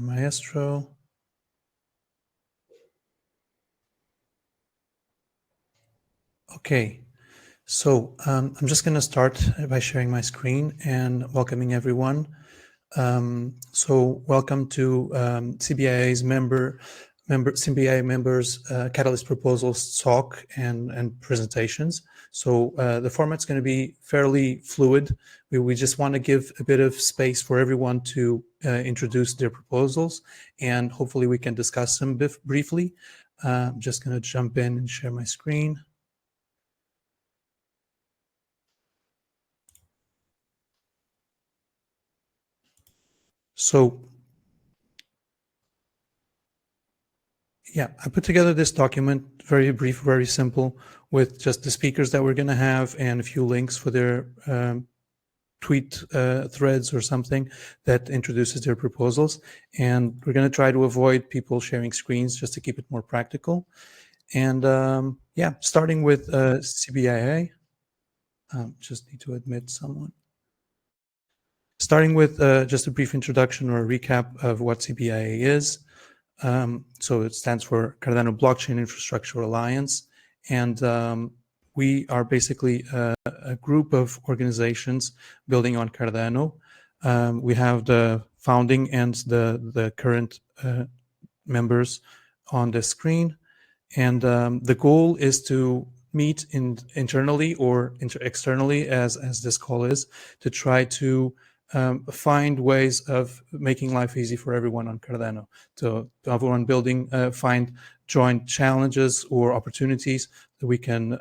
Maestro. Okay, so I'm just going to start by sharing my screen and welcoming everyone. So welcome to CBIA's CBIA members Catalyst Proposals Talk and presentations. So the format's going to be fairly fluid. We just want to give a bit of space for everyone to introduce their proposals, and hopefully we can discuss them briefly. I'm just going to jump in and share my screen. So yeah, I put together this document, very brief, very simple, with just the speakers that we're going to have and a few links for their tweet threads or something that introduces their proposals. And we're going to try to avoid people sharing screens just to keep it more practical. And yeah, starting with CBIA, just need to admit someone. Starting with just a brief introduction or a recap of what CBIA is. So it stands for Cardano Blockchain Infrastructure Alliance. And we are basically a group of organizations building on Cardano. We have the founding and the current members on the screen. And the goal is to meet internally or externally, as this call is, to try to find ways of making life easy for everyone on Cardano, to everyone building, find joint challenges or opportunities that we can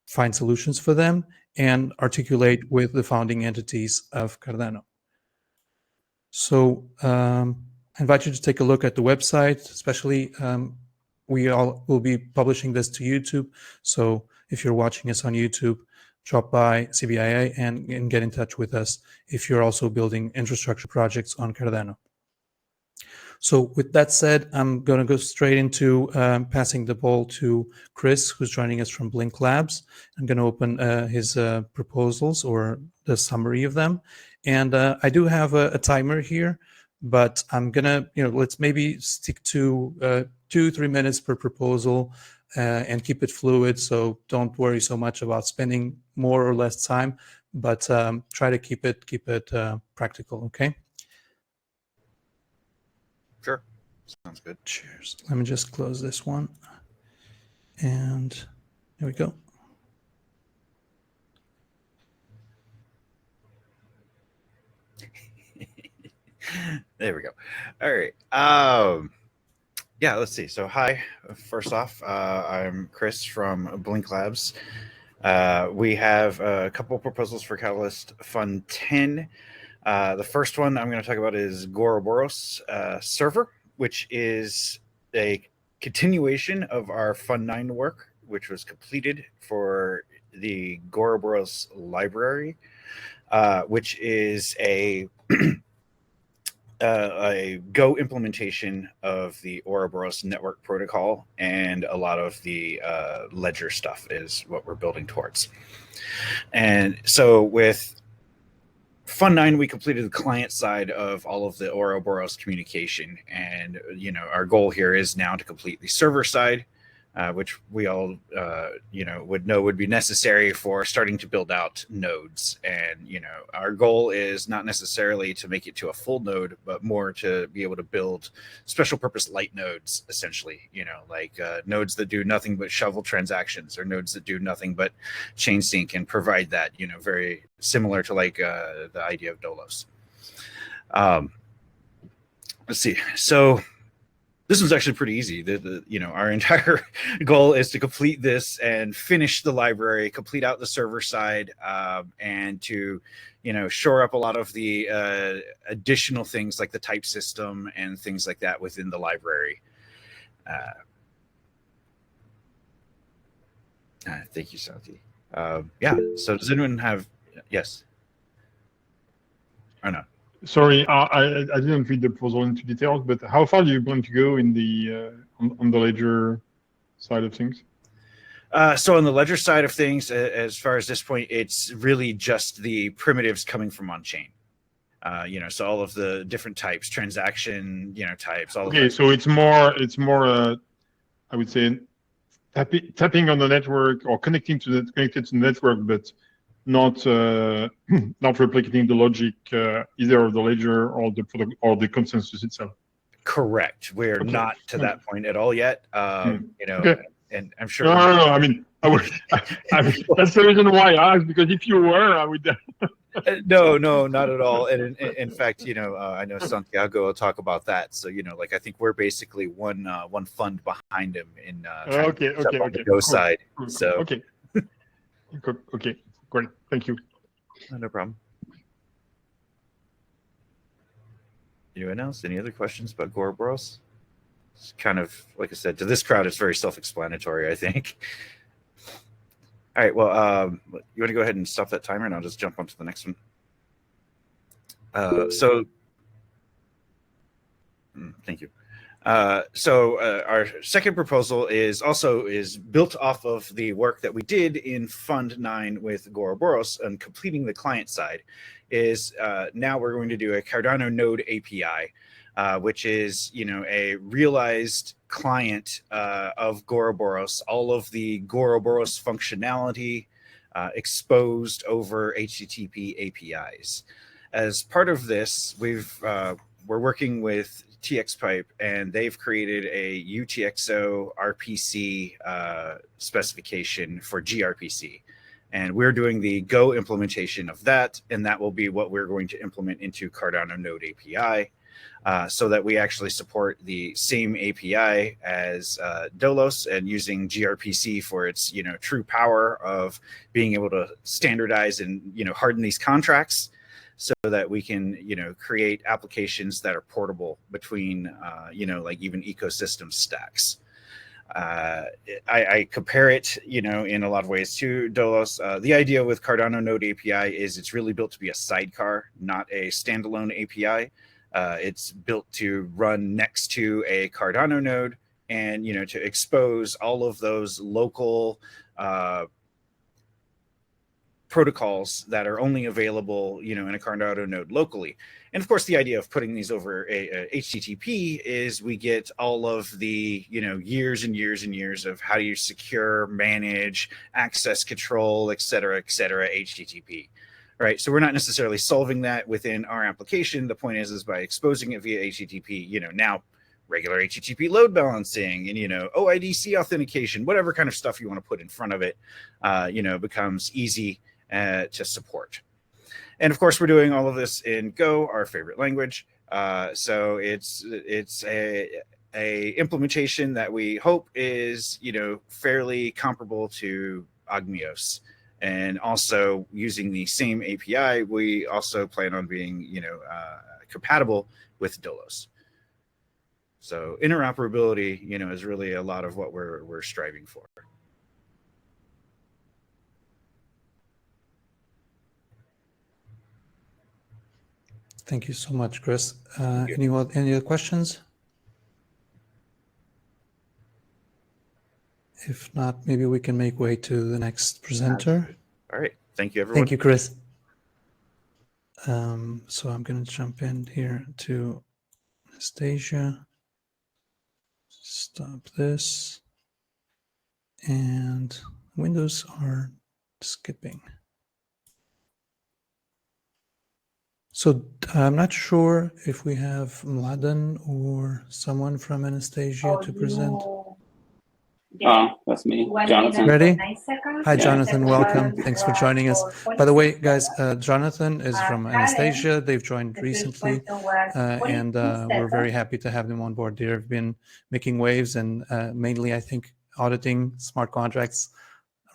find solutions for them and articulate with the founding entities of Cardano. So I invite you to take a look at the website, especially we all will be publishing this to YouTube. So if you're watching us on YouTube, drop by CBIA and get in touch with us if you're also building infrastructure projects on Cardano. So with that said, I'm going to go straight into passing the ball to Chris, who's joining us from Blink Labs. I'm going to open his proposals or the summary of them. And I do have a timer here, but I'm going to, let's maybe stick to 2-3 minutes per proposal and keep it fluid. So don't worry so much about spending more or less time, but try to keep it practical. Okay. Sure. Sounds good. Cheers. Let me just close this one. And here we go. There we go. All right. Yeah, let's see. So hi, first off, I'm Chris from Blink Labs. We have a couple proposals for Catalyst Fund 10. The first one I'm going to talk about is Goroboros server, which is a continuation of our Fund 9 work, which was completed for the Goroboros library, which is a Go implementation of the Ouroboros network protocol, and a lot of the ledger stuff is what we're building towards. And so with Fund 9, we completed the client side of all of the Ouroboros communication, and our goal here is now to complete the server side, which we all would know would be necessary for starting to build out nodes. And our goal is not necessarily to make it to a full node, but more to be able to build special purpose light nodes, essentially, like nodes that do nothing but shovel transactions, or nodes that do nothing but chain sync, and provide that, very similar to like the idea of Dolos. Let's see. So this was actually pretty easy. Our entire goal is to complete this and finish the library, complete out the server side, and to, shore up a lot of the additional things like the type system and things like that within the library. Thank you, Santi. Yeah. So does anyone have? Yes. Or no? Sorry, I didn't read the proposal into details, but how far do you plan to go in the on the ledger side of things? So on the ledger side of things, as far as this point, it's really just the primitives coming from on-chain. So all of the different types, transaction, types. All okay, of that. so it's more I would say tapping on the network or connected to the network, but not not replicating the logic either of the ledger or the consensus itself. Correct. We're not to that point at all yet. Okay. And I'm sure. No. I mean, that's the reason why I asked, because if you were, I would. No, not at all. And in fact, I know Santiago will talk about that. So, I think we're basically one fund behind him in Okay. the Go side. Cool. So okay, great. Thank you. No problem. Anyone else? Any other questions about Ouroboros? It's kind of, like I said, to this crowd, it's very self-explanatory, I think. All right, well, you want to go ahead and stop that timer, and I'll just jump onto the next one. Thank you. Our second proposal is built off of the work that we did in Fund 9 with Ouroboros and completing the client side. Now we're going to do a Cardano node API, which is a realized client of Ouroboros, all of the Ouroboros functionality exposed over HTTP APIs. As part of this, we're working with TxPipe, and they've created a UTXO RPC specification for gRPC. And we're doing the Go implementation of that, and that will be what we're going to implement into Cardano Node API, so that we actually support the same API as Dolos, and using gRPC for its true power of being able to standardize and harden these contracts, so that we can create applications that are portable between like even ecosystem stacks. I compare it, in a lot of ways to Dolos. The idea with Cardano Node API is it's really built to be a sidecar, not a standalone API. It's built to run next to a Cardano node, and to expose all of those local protocols that are only available, in a Cardano node locally. And of course, the idea of putting these over a HTTP is we get all of the, years and years and years of how you secure, manage, access control, et cetera, HTTP. Right. So we're not necessarily solving that within our application. The point is by exposing it via HTTP, now regular HTTP load balancing and, OIDC authentication, whatever kind of stuff you want to put in front of it, becomes easy to support. And of course, we're doing all of this in Go, our favorite language. So it's a implementation that we hope is, fairly comparable to Augmios. And also using the same API, we also plan on being, compatible with Dolos. So interoperability, is really a lot of what we're striving for. Thank you so much, Chris. Any other questions? If not, maybe we can make way to the next presenter. All right. Thank you, everyone. Thank you, Chris. So I'm going to jump in here to Anastasia. Stop this. And windows are skipping. So I'm not sure if we have Mladen or someone from Anastasia to present. That's me, Jonathan. Ready? Hi, Jonathan. Welcome. Thanks for joining us. By the way, guys, Jonathan is from Anastasia. They've joined recently, and we're very happy to have them on board. They've been making waves and mainly, I think, auditing smart contracts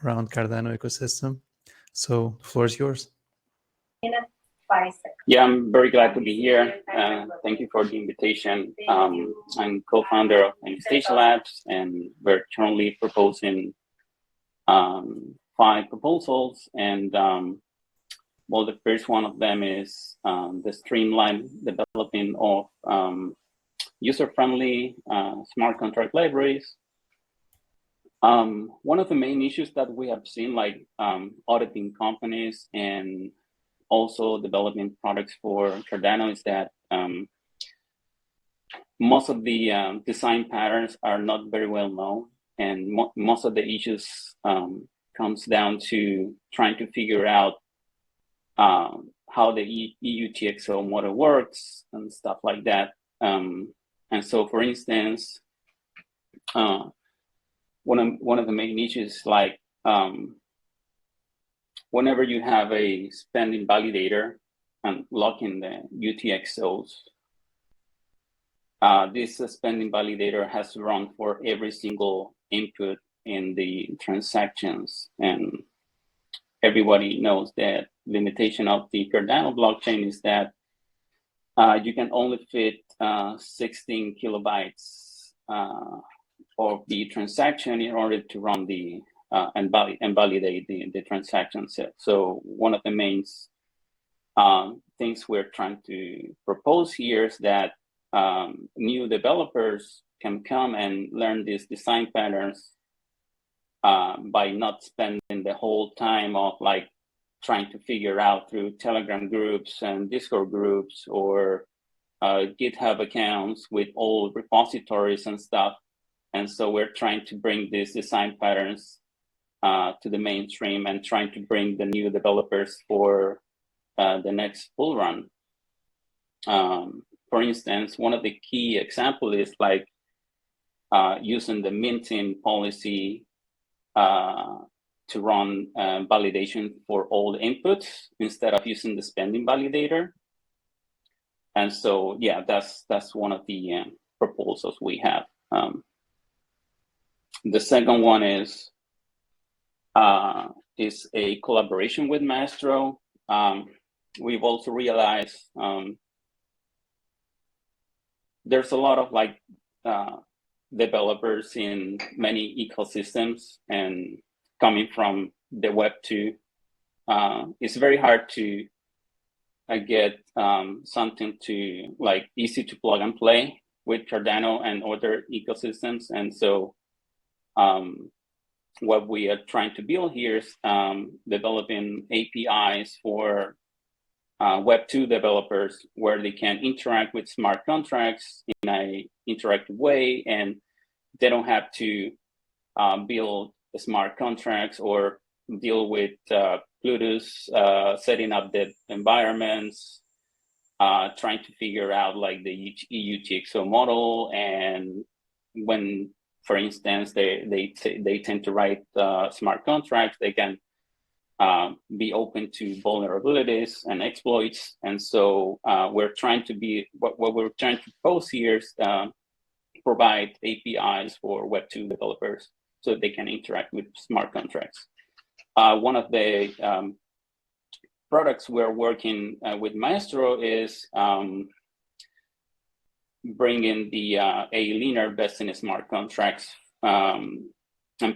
around Cardano ecosystem. So the floor is yours. Yeah, I'm very glad to be here. Thank you for the invitation. I'm co-founder of Anastasia Labs, and we're currently proposing 5 proposals. And well, the first one of them is the streamlined developing of user-friendly smart contract libraries. One of the main issues that we have seen, like auditing companies and also developing products for Cardano is that most of the design patterns are not very well known, and most of the issues comes down to trying to figure out how the EUTXO model works and stuff like that. And so, for instance, one of the main issues, like whenever you have a spending validator and lock in the UTXOs, this spending validator has to run for every single input in the transactions. And everybody knows that limitation of the Cardano blockchain is that you can only fit 16 kilobytes of the transaction in order to run the and validate the transaction set. So one of the main things we're trying to propose here is that new developers can come and learn these design patterns by not spending the whole time of like trying to figure out through Telegram groups and Discord groups or GitHub accounts with old repositories and stuff. And so we're trying to bring these design patterns to the mainstream and trying to bring the new developers for the next bull run. For instance, one of the key examples is like using the minting policy to run validation for all the inputs instead of using the spending validator. And so, yeah, that's one of the proposals we have. The second one is a collaboration with Maestro. We've also realized there's a lot of like developers in many ecosystems, and coming from the Web 2, it's very hard to get something to like easy to plug and play with Cardano and other ecosystems. And so what we are trying to build here is developing APIs for Web 2 developers where they can interact with smart contracts in an interactive way, and they don't have to build smart contracts or deal with Plutus, setting up the environments, trying to figure out like the EUTXO model. And when, for instance, they tend to write smart contracts, they can be open to vulnerabilities and exploits. And so we're trying to be, what we're trying to propose here is provide APIs for Web 2 developers so they can interact with smart contracts. One of the products we're working with Maestro is bringing the a linear vesting smart contracts and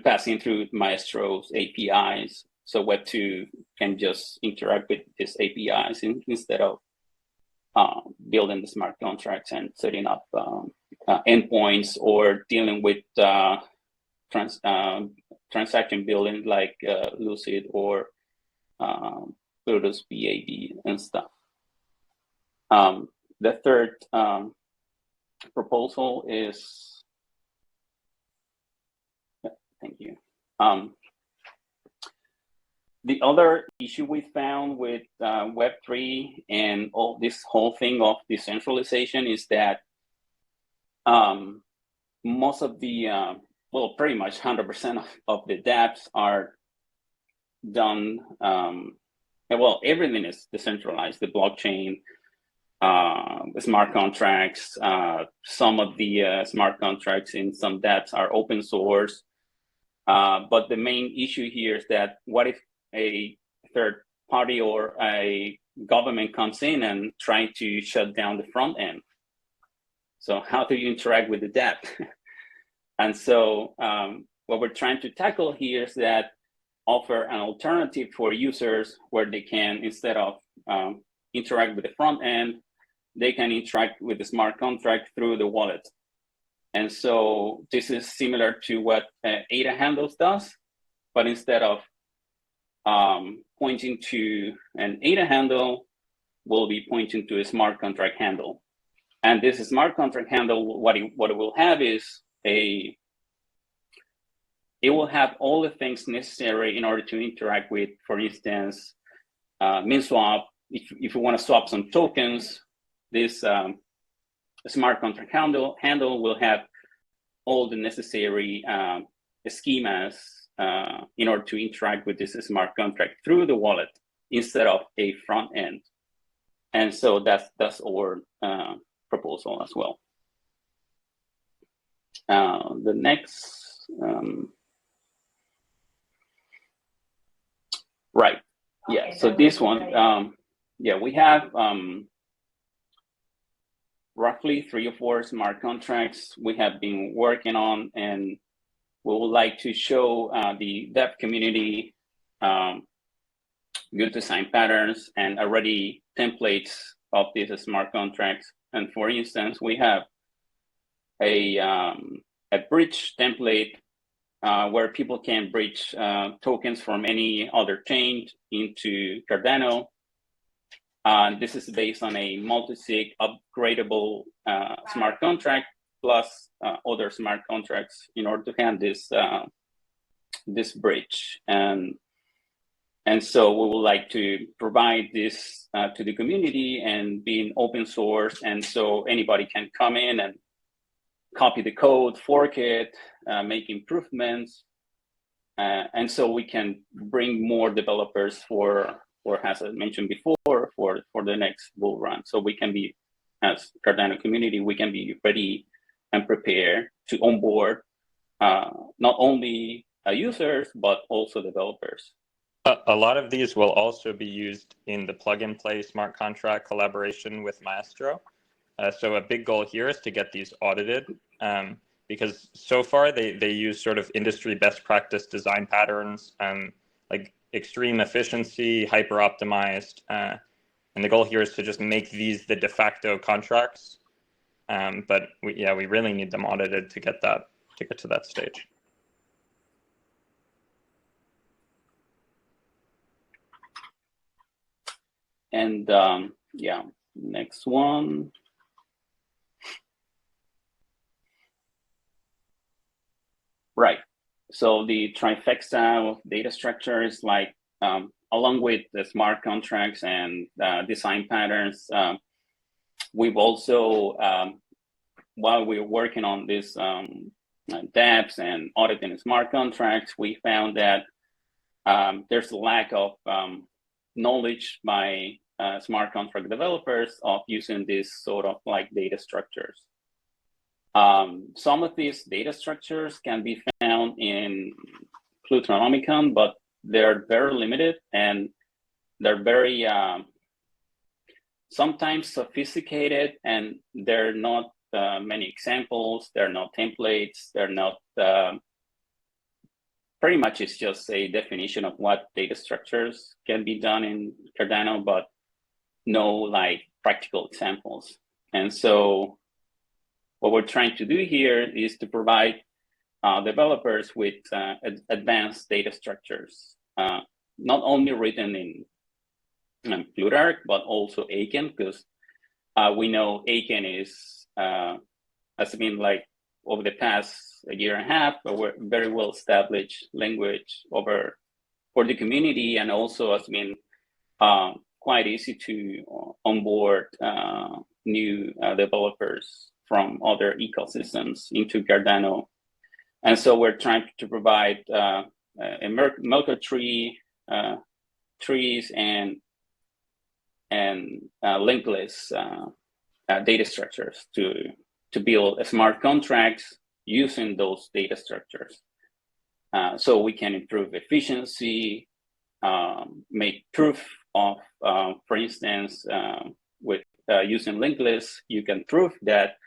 passing through Maestro's APIs. So Web 2 can just interact with these APIs instead of building the smart contracts and setting up endpoints or dealing with transaction building like Lucid or Plutus BAB and stuff. The third proposal is, thank you. The other issue we found with Web3 and all this whole thing of decentralization is that most of the, well, pretty much 100% of the dApps are done, well, everything is decentralized, the blockchain, the smart contracts, some of the smart contracts in some dApps are open source. But the main issue here is that what if a third party or a government comes in and try to shut down the front end? So how do you interact with the dApp? And so what we're trying to tackle here is that offer an alternative for users where they can, instead of interact with the front end, they can interact with the smart contract through the wallet. And so this is similar to what ADA Handles does, but instead of pointing to an ADA handle will be pointing to a smart contract handle. And this smart contract handle, what it will have is it will have all the things necessary in order to interact with, for instance, min swap. If you want to swap some tokens, this smart contract handle will have all the necessary schemas in order to interact with this smart contract through the wallet instead of a front end. And so that's our proposal as well. The next, right, yeah. Okay, so this one, yeah, we have roughly 3 or 4 smart contracts we have been working on, and we would like to show the dev community good design patterns and already templates of these smart contracts. And for instance, we have a bridge template where people can bridge tokens from any other chain into Cardano. This is based on a multi-sig upgradable smart contract plus other smart contracts in order to have this bridge. And so we would like to provide this to the community and being open source. And so anybody can come in and copy the code, fork it, make improvements. And so we can bring more developers for as I mentioned before, for the next bull run. So we can be, as Cardano community, we can be ready and prepared to onboard not only users, but also developers. A lot of these will also be used in the plug-and-play smart contract collaboration with Maestro. So a big goal here is to get these audited because so far they use sort of industry best practice design patterns, like extreme efficiency, hyper-optimized. And the goal here is to just make these the de facto contracts. But we really need them audited to get to that stage. And yeah, next one. Right. So the trifecta of data structures, like along with the smart contracts and design patterns, we've also, while we're working on this dApps and auditing smart contracts, we found that there's a lack of knowledge by smart contract developers of using these sort of like data structures. Some of these data structures can be found in Plutonomicon, but they're very limited and they're very sometimes sophisticated, and they're not many examples, they're not templates, they're not pretty much it's just a definition of what data structures can be done in Cardano, but no like practical examples. And so what we're trying to do here is to provide developers with advanced data structures, not only written in Plutarch, but also Aiken, because we know Aiken is, has been like over the past year and a half, a very well-established language for the community, and also has been quite easy to onboard new developers from other ecosystems into Cardano. And so we're trying to provide a Merkle tree, trees and linkless data structures to build smart contracts using those data structures. So we can improve efficiency, make proof of, for instance, with using linkless, you can prove that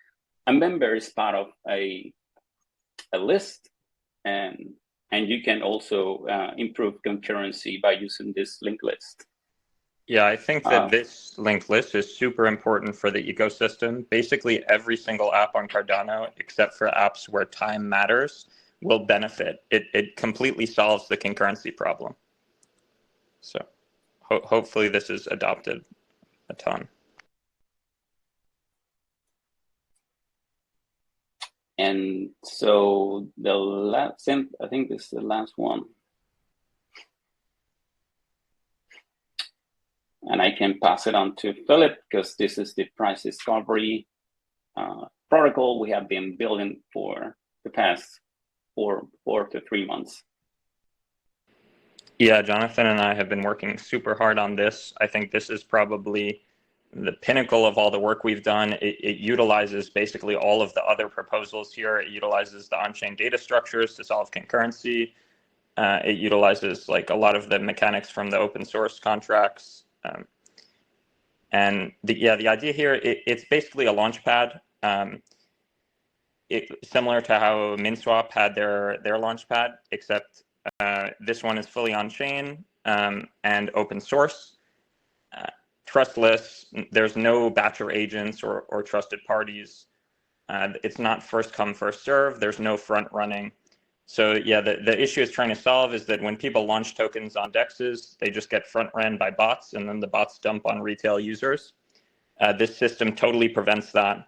a member is part of a list, and you can also improve concurrency by using this linked list. Yeah, I think that this linked list is super important for the ecosystem. Basically, every single app on Cardano, except for apps where time matters, will benefit. It completely solves the concurrency problem. So hopefully this is adopted a ton. And so the last, I think this is the last one. And I can pass it on to Philip because this is the price discovery protocol we have been building for the past 4 to 3 months. Yeah, Jonathan and I have been working super hard on this. I think this is probably the pinnacle of all the work we've done. It utilizes basically all of the other proposals here. It utilizes the on-chain data structures to solve concurrency. It utilizes like a lot of the mechanics from the open source contracts. And the idea here, it's basically a launch pad. Similar to how MinSwap had their launch pad, except this one is fully on-chain and open source. Trustless, there's no batcher agents or trusted parties. It's not first come, first serve. There's no front running. So yeah, the issue is trying to solve is that when people launch tokens on dexes, they just get front ran by bots, and then the bots dump on retail users. This system totally prevents that.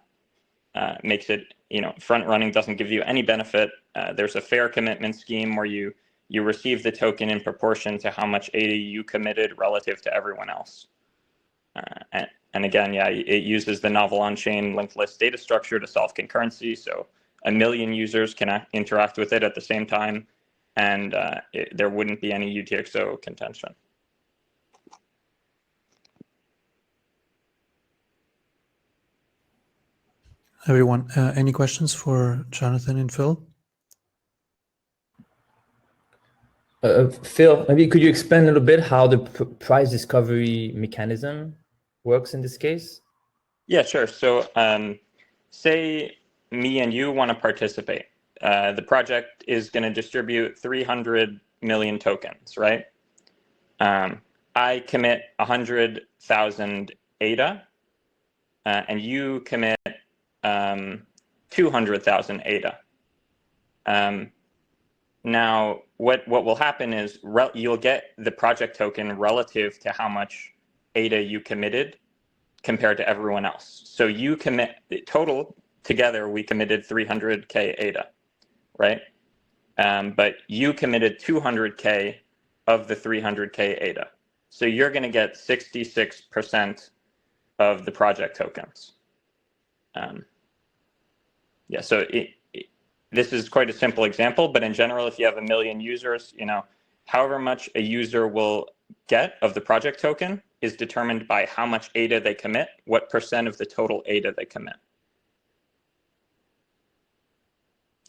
Makes it, front running doesn't give you any benefit. There's a fair commitment scheme where you receive the token in proportion to how much ADA you committed relative to everyone else. And again, yeah, it uses the novel on-chain linked list data structure to solve concurrency. So 1 million users can interact with it at the same time, and there wouldn't be any UTXO contention. Everyone, any questions for Jonathan and Phil? Phil, maybe could you explain a little bit how the price discovery mechanism works in this case? Yeah, sure. So say me and you want to participate. The project is going to distribute 300 million tokens, right? I commit 100,000 ADA, and you commit 200,000 ADA. Now, what will happen is you'll get the project token relative to how much ADA you committed compared to everyone else. So you commit, total together, we committed 300K ADA, right? But you committed 200K of the 300K ADA. So you're going to get 66% of the project tokens. Yeah, so this is quite a simple example, but in general, if you have 1 million users, however much a user will get of the project token is determined by how much ADA they commit, what percent of the total ADA they commit.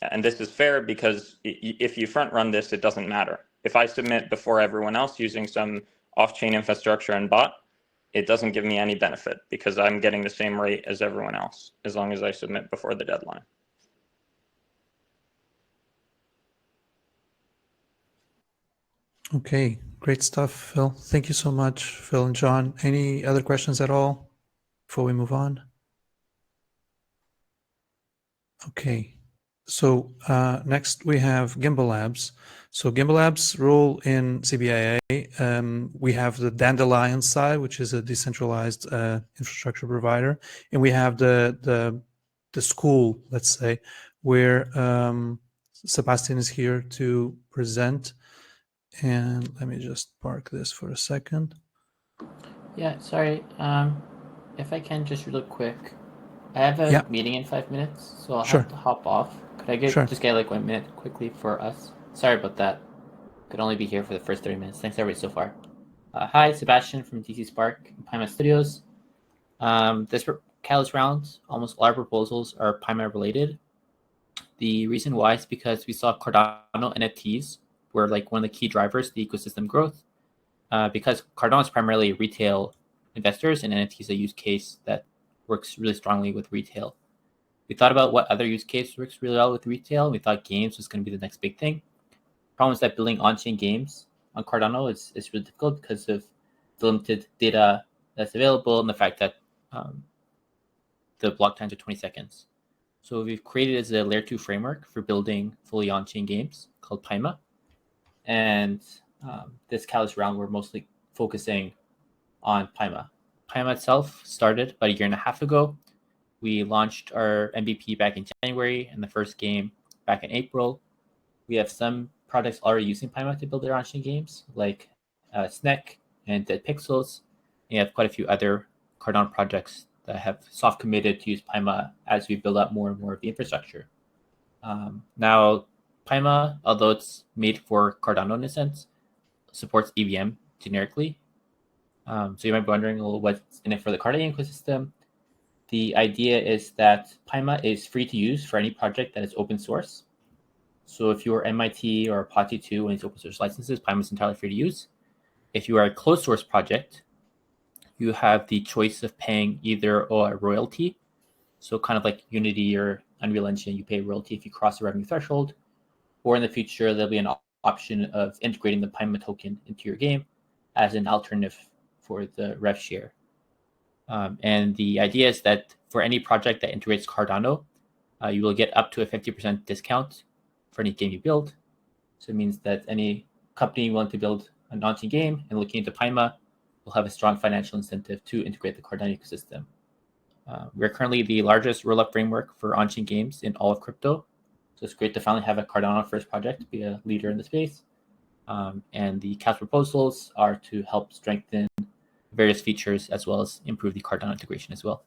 And this is fair because if you front run this, it doesn't matter. If I submit before everyone else using some off-chain infrastructure and bot, it doesn't give me any benefit because I'm getting the same rate as everyone else as long as I submit before the deadline. Okay, great stuff, Phil. Thank you so much, Phil and John. Any other questions at all before we move on? Okay, so next we have Gimbalabs. So Gimbalabs' role in CBIA, we have the Dandelion side, which is a decentralized infrastructure provider, and we have the school, let's say, where Sebastian is here to present. And let me just park this for a second. Yeah, sorry. If I can just real quick, I have a meeting in 5 minutes, so I'll have to hop off. Could I just get like 1 minute quickly for us? Sorry about that. Could only be here for the first 30 minutes. Thanks everybody so far. Hi, Sebastian from DCSpark and Paima Studios. This Catalyst round, almost all our proposals are Paima related. The reason why is because we saw Cardano NFTs were like one of the key drivers of the ecosystem growth. Because Cardano is primarily retail investors and NFTs is a use case that works really strongly with retail. We thought about what other use case works really well with retail. We thought games was going to be the next big thing. Problem is that building on-chain games on Cardano is really difficult because of the limited data that's available and the fact that the block times are 20 seconds. So what we've created is a layer 2 framework for building fully on-chain games called Paima. And this Catalyst round, we're mostly focusing on Paima. Paima itself started about a year and a half ago. We launched our MVP back in January and the first game back in April. We have some projects already using Paima to build their on-chain games, like Snek and Dead Pixels. And you have quite a few other Cardano projects that have soft committed to use Paima as we build up more and more of the infrastructure. Now, Paima, although it's made for Cardano in a sense, supports EVM generically. So you might be wondering, well, what's in it for the Cardano ecosystem? The idea is that Paima is free to use for any project that is open source. So if you are MIT or Pati2 and it's open source licenses, Paima is entirely free to use. If you are a closed source project, you have the choice of paying either a royalty, so kind of like Unity or Unreal Engine, you pay a royalty if you cross the revenue threshold, or in the future, there'll be an option of integrating the Paima token into your game as an alternative for the rev share. And the idea is that for any project that integrates Cardano, you will get up to a 50% discount for any game you build. So it means that any company willing to build an on-chain game and looking into Paima will have a strong financial incentive to integrate the Cardano ecosystem. We're currently the largest roll-up framework for on-chain games in all of crypto. So it's great to finally have a Cardano first project to be a leader in the space. And the Catalyst proposals are to help strengthen various features as well as improve the Cardano integration as well.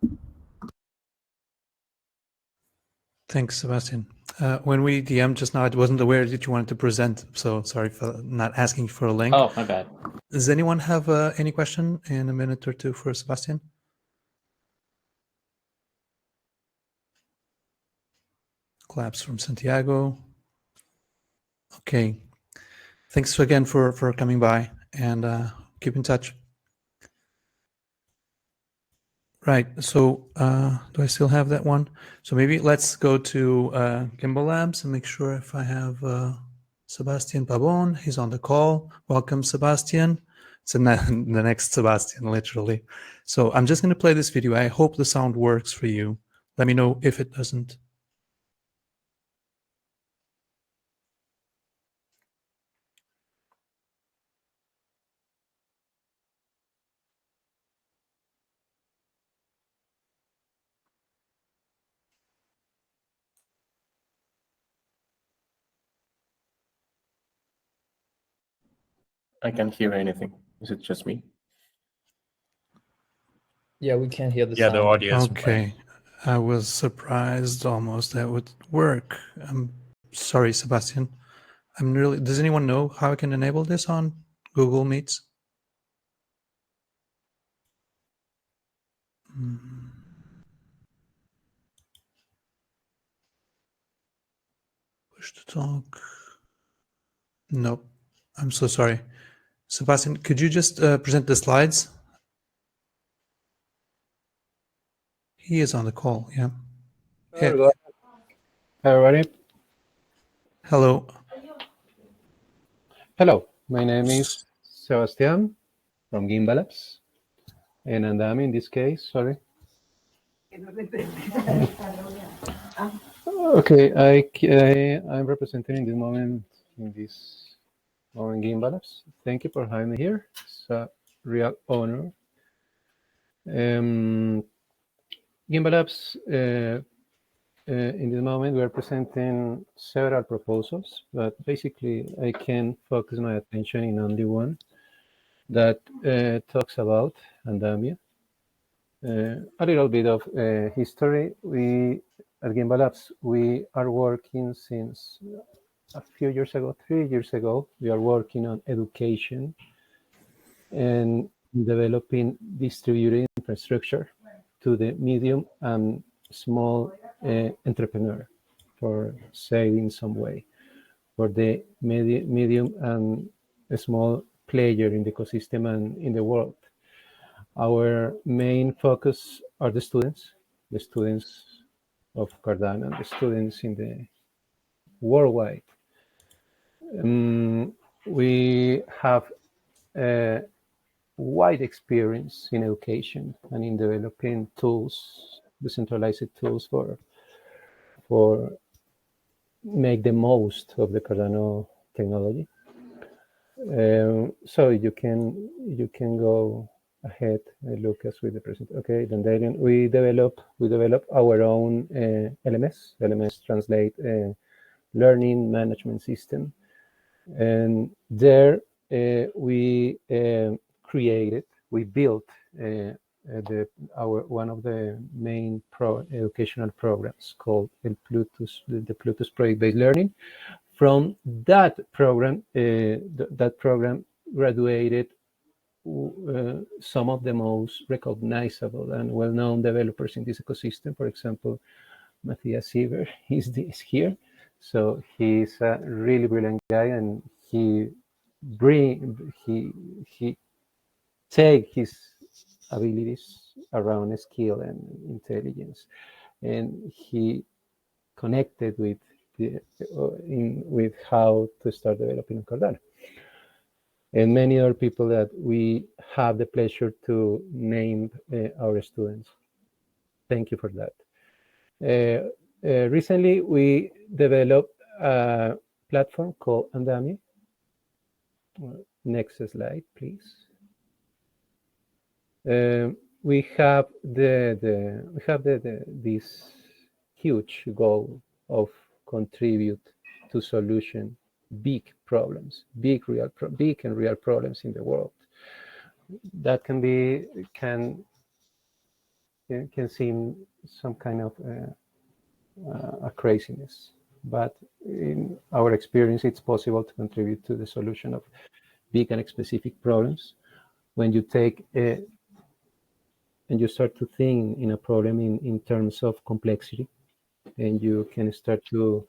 Thanks, Sebastian. When we DM'd just now, I wasn't aware that you wanted to present, so sorry for not asking for a link. Oh, my bad. Does anyone have any question in a minute or two for Sebastian? Claps from Santiago. Okay. Thanks again for coming by, and keep in touch. Right. So do I still have that one? So maybe let's go to Gimbalabs and make sure if I have Sebastian Pabon. He's on the call. Welcome, Sebastian. It's the next Sebastian, literally. So I'm just going to play this video. I hope the sound works for you. Let me know if it doesn't. I can't hear anything. Is it just me? Yeah, we can hear the sound. The audio is okay. I was surprised almost that would work. I'm sorry, Sebastian. I'm really. Does anyone know how I can enable this on Google Meets? Push to talk. Nope. I'm so sorry. Sebastian, could you just present the slides? He is on the call, yeah. Hey. Hi, everybody. Hello. Hello, my name is Sebastian from Gimbalabs, and Andamio in this case, sorry. Okay, I'm representing in this moment Gimbalabs. Thank you for having me here. It's a real honor. Gimbalabs, in this moment, we are presenting several proposals, but basically I can focus my attention in only one that talks about Andamio. A little bit of history. We at Gimbalabs, we are working since a few years ago, 3 years ago. We are working on education and developing distributed infrastructure to the medium and small entrepreneur, for saying in some way, for the medium and a small player in the ecosystem and in the world. Our main focus are the students of Cardano, and the students in the worldwide. We have a wide experience in education and in developing tools, decentralized tools for make the most of the Cardano technology. So you can go ahead and look as with the present. Okay, then we develop our own LMS. LMS translate learning management system, and there we built one of the main educational programs called the Plutus project-based learning. From that program, graduated some of the most recognizable and well-known developers in this ecosystem. For example, Matthias Siever is here. So he's a really brilliant guy, and he take his abilities around skill and intelligence, and he connected with with how to start developing on Cardano. And many other people that we have the pleasure to name our students. Thank you for that. Recently, we developed a platform called Andamio. Next slide, please. We have this huge goal of contribute to solution big problems, big and real problems in the world. That can seem some kind of a craziness, but in our experience, it's possible to contribute to the solution of big and specific problems when you take and you start to think in a problem in terms of complexity, and you can start to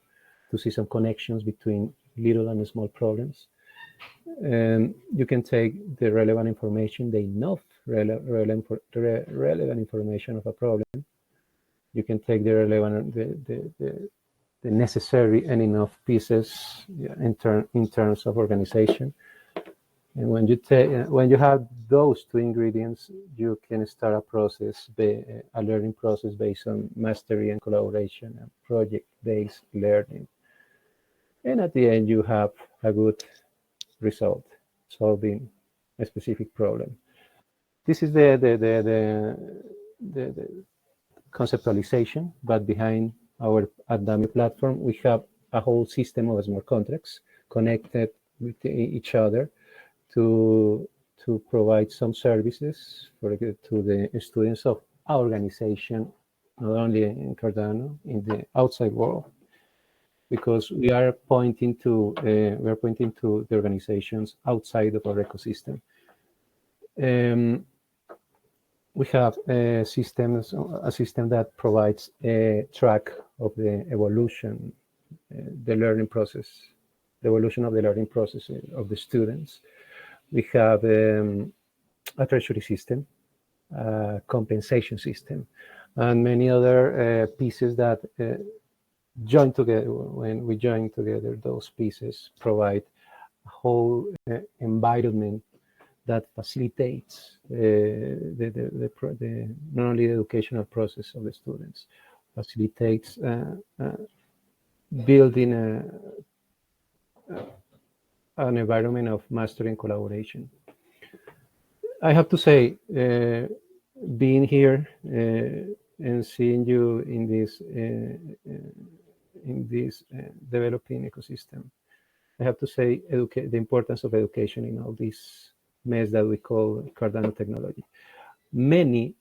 see some connections between little and small problems. And you can take the relevant information, the enough relevant information of a problem. You can take the relevant, the necessary and enough pieces in terms of organization. And when you have those two ingredients, you can start a process, a learning process based on mastery and collaboration and project-based learning. And at the end, you have a good result, solving a specific problem. This is the conceptualization, but behind our Andamio platform, we have a whole system of smart contracts connected with each other to provide some services to the students of our organization, not only in Cardano, in the outside world, because we are pointing to the organizations outside of our ecosystem. We have a system that provides a track of the evolution, the learning process, the evolution of the learning process of the students. We have a treasury system, a compensation system, and many other pieces that join together. When we join together, those pieces provide a whole environment that facilitates not only the educational process of the students, facilitates building an environment of mastery and collaboration. I have to say, being here and seeing you in this developing ecosystem, I have to say the importance of education in all this mess that we call Cardano technology. Many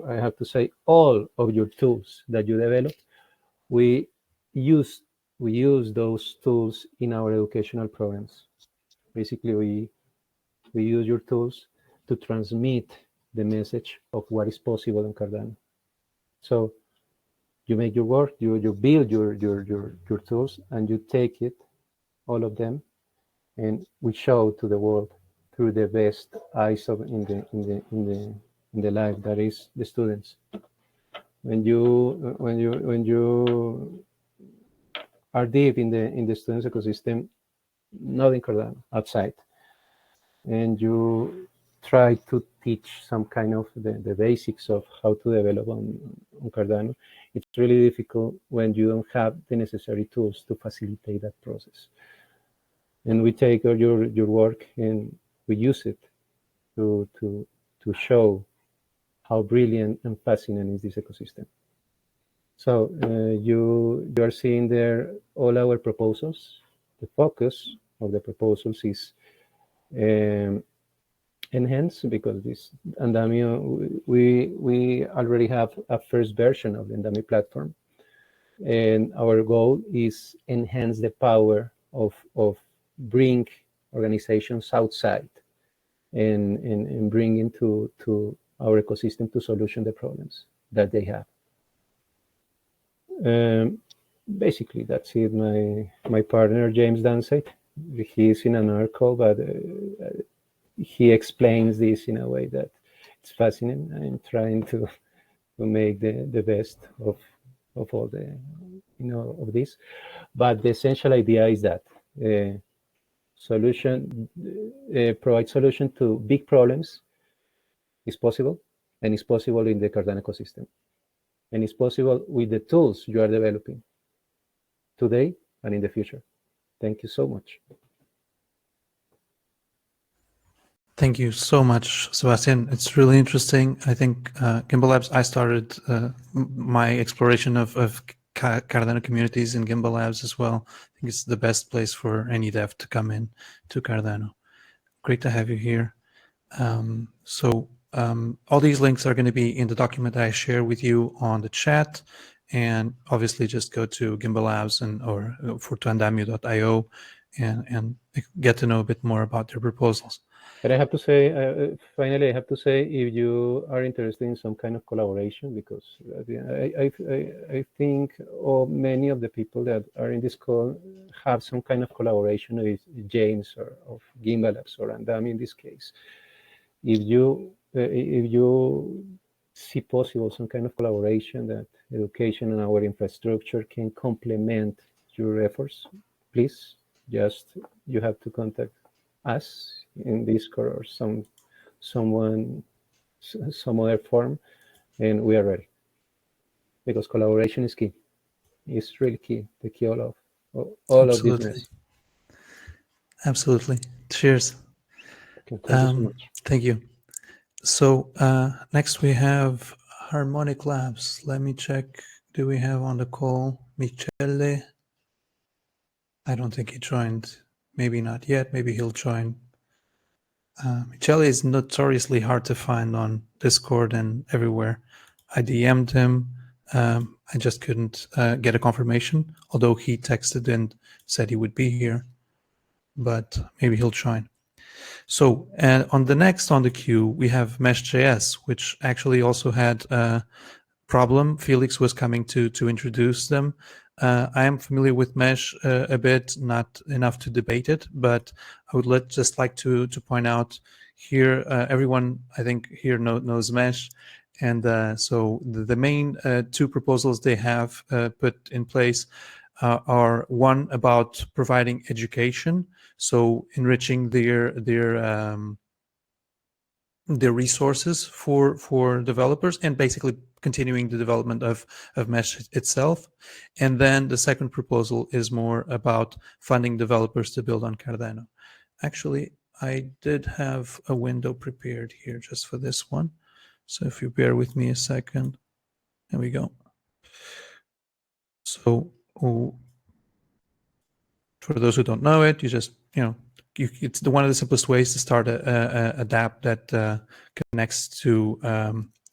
I have to say, all of your tools that you develop, we use those tools in our educational programs. Basically, we use your tools to transmit the message of what is possible in Cardano. So you make your work, you build your tools, and you take it, all of them, and we show to the world through the best eyes in the life, that is the students. When you are deep in the students ecosystem, not in Cardano, outside, and you try to teach some kind of the basics of how to develop on Cardano, it's really difficult when you don't have the necessary tools to facilitate that process. and we take your work and we use it to show how brilliant and fascinating is this ecosystem. So you are seeing there all our proposals. The focus of the proposals is enhanced, because this Andamio, we already have a first version of the Andamio platform, and our goal is enhance the power of bring organizations outside and bring into our ecosystem to solution the problems that they have. Basically, that's it. My partner James Dansey, he's in another call, but he explains this in a way that it's fascinating. I'm trying to make the best of all the of this, but the essential idea is that provide solution to big problems is possible, and it's possible in the Cardano ecosystem, and it's possible with the tools you are developing today and in the future. Thank you so much. Thank you so much, Sebastian. It's really interesting. I think Gimbalabs, I started my exploration of Cardano communities in Gimbalabs as well. I think it's the best place for any dev to come in to Cardano. Great to have you here. All these links are going to be in the document I share with you on the chat, and obviously just go to Gimbalabs or to andamio.io and get to know a bit more about their proposals. But I have to say, finally, I have to say, if you are interested in some kind of collaboration, because I think many of the people that are in this call have some kind of collaboration with James or of Gimbalabs or Andamio in this case. If you see possible some kind of collaboration that education and our infrastructure can complement your efforts, please, you have to contact us in Discord or some other form, and we are ready, because collaboration is key. It's really key, the key of this mess. Absolutely. Cheers. Okay, thank you so much. Thank you. So next we have Harmonic Labs. Let me check. Do we have on the call Michele? I don't think he joined. Maybe not yet. Maybe he'll join. Michele is notoriously hard to find on Discord and everywhere. I DM'd him. I just couldn't get a confirmation, although he texted and said he would be here, but maybe he'll join. So on the queue, we have MeshJS, which actually also had a problem. Felix was coming to introduce them. I am familiar with Mesh a bit, not enough to debate it, but I would just like to point out here, everyone I think here knows Mesh. And so the main two proposals they have put in place are one about providing education, so enriching their resources for developers, and basically continuing the development of Mesh itself. And then the second proposal is more about funding developers to build on Cardano. Actually, I did have a window prepared here just for this one. So if you bear with me a second, there we go. So for those who don't know it, you just, it's one of the simplest ways to start a dApp that connects to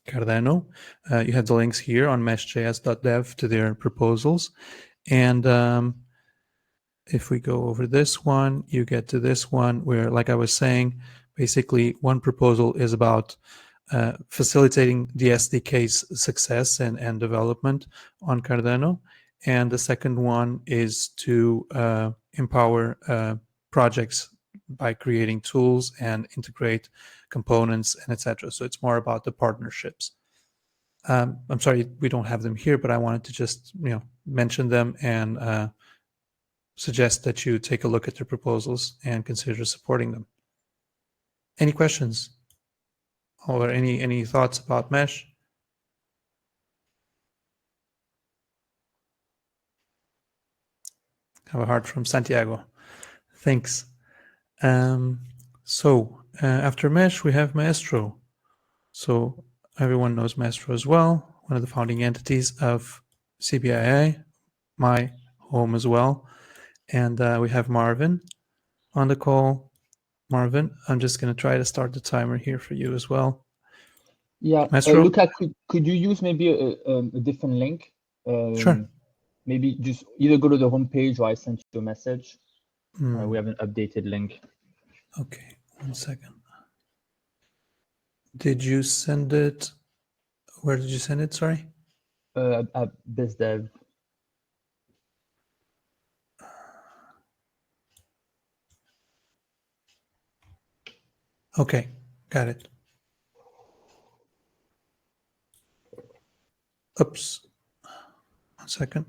Cardano. You have the links here on meshjs.dev to their proposals. And if we go over this one, you get to this one where, like I was saying, basically one proposal is about facilitating the SDK's success and development on Cardano. And the second one is to empower projects by creating tools and integrate components and etc. So it's more about the partnerships. I'm sorry we don't have them here, but I wanted to just mention them and suggest that you take a look at their proposals and consider supporting them. Any questions or any thoughts about Mesh? Have a heart from Santiago. Thanks. After Mesh, we have Maestro. So everyone knows Maestro as well, one of the founding entities of CBIA, my home as well. And we have Marvin on the call. Marvin, I'm just going to try to start the timer here for you as well. Yeah, Luca, could you use maybe a different link? Sure. Maybe just either go to the homepage or I sent you a message. We have an updated link. Okay, 1 second. Did you send it? Where did you send it? Sorry. At BizDev. Okay, got it. Oops. 1 second.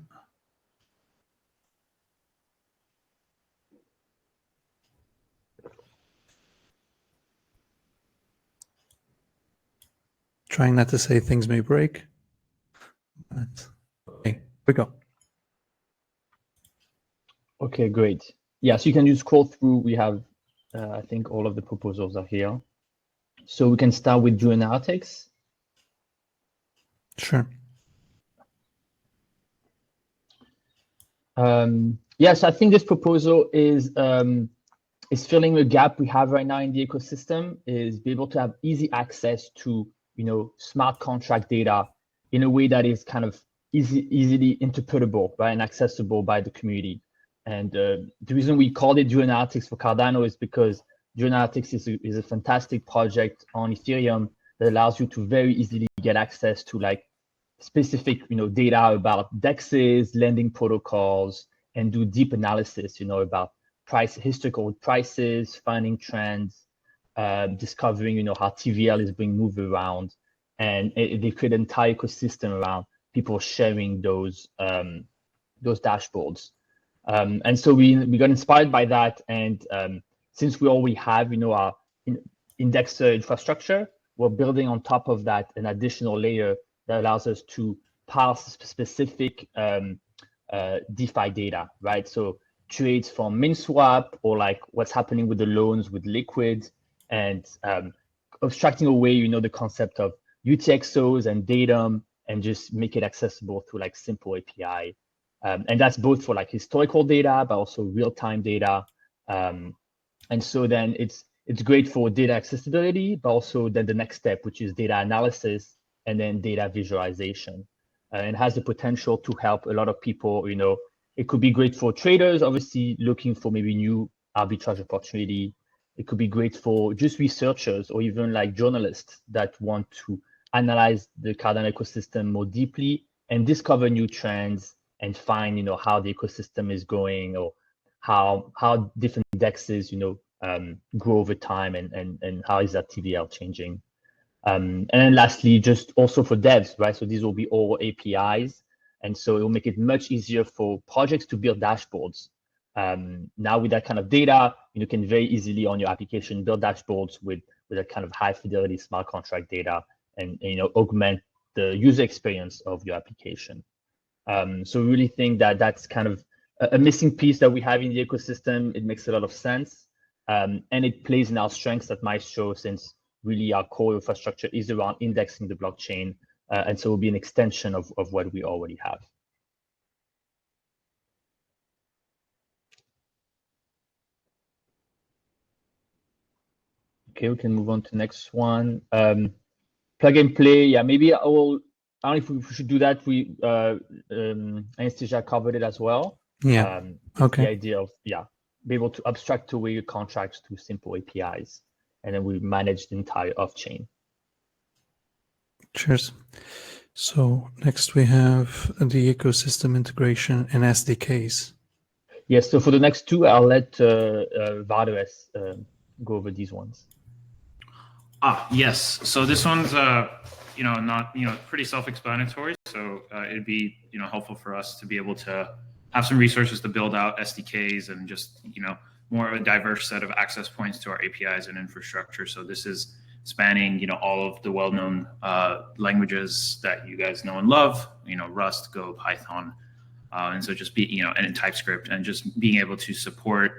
Trying not to say things may break. But, okay, here we go. Okay, great. Yeah, so you can just scroll through. We have, I think all of the proposals are here. So we can start with geoanalytics. Sure. Yes, I think this proposal is filling a gap we have right now in the ecosystem, is be able to have easy access to, smart contract data in a way that is kind of easily interpretable, right, and accessible by the community. And the reason we called it geoanalytics for Cardano is because geoanalytics is a fantastic project on Ethereum that allows you to very easily get access to like specific, data about dexes, lending protocols, and do deep analysis, about historical prices, finding trends, discovering, how TVL is being moved around, and they create an entire ecosystem around people sharing those dashboards. And so we got inspired by that, and since we already have, our indexer infrastructure, we're building on top of that an additional layer that allows us to parse specific DeFi data, right? So trades from MinSwap or like what's happening with the loans with Liquid, and abstracting away, the concept of UTXOs and datum, and just make it accessible through like simple API. And that's both for like historical data, but also real-time data. And so then it's great for data accessibility, but also then the next step, which is data analysis and then data visualization. And has the potential to help a lot of people. It could be great for traders, obviously looking for maybe new arbitrage opportunity. It could be great for just researchers or even like journalists that want to analyze the Cardano ecosystem more deeply and discover new trends and find, how the ecosystem is going, or how different indexes, grow over time, and how is that TVL changing. And then lastly, just also for devs, right? So these will be all APIs. And so it will make it much easier for projects to build dashboards. Now with that kind of data, you can very easily on your application build dashboards with a kind of high fidelity smart contract data, and augment the user experience of your application. So we really think that that's kind of a missing piece that we have in the ecosystem. It makes a lot of sense. And it plays in our strengths at Maestro, since really our core infrastructure is around indexing the blockchain. And so it will be an extension of what we already have. Okay, we can move on to the next one. Plug and play. Yeah, maybe I don't know if we should do that. Anastasia covered it as well. Yeah. Okay. The idea of be able to abstract away your contracts to simple APIs, and then we manage the entire off-chain. Cheers. So next we have the ecosystem integration and SDKs. Yes. So for the next two, I'll let Vardes go over these ones. Yes. So this one's not pretty self-explanatory. So it'd be helpful for us to be able to have some resources to build out SDKs and just more of a diverse set of access points to our APIs and infrastructure. So this is spanning all of the well-known languages that you guys know and love. Rust, Go, Python, and so just and in TypeScript, and just being able to support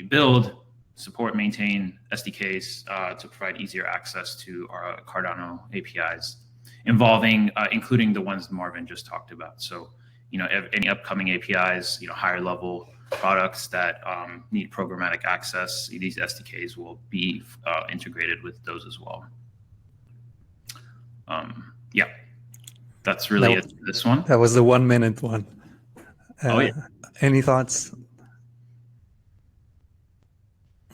build, support, maintain SDKs to provide easier access to our Cardano APIs, including the ones Marvin just talked about. So, any upcoming APIs, higher level products that need programmatic access, these SDKs will be integrated with those as well. Yeah, that's really it for this one. That was the 1 minute one. Oh, yeah. Any thoughts?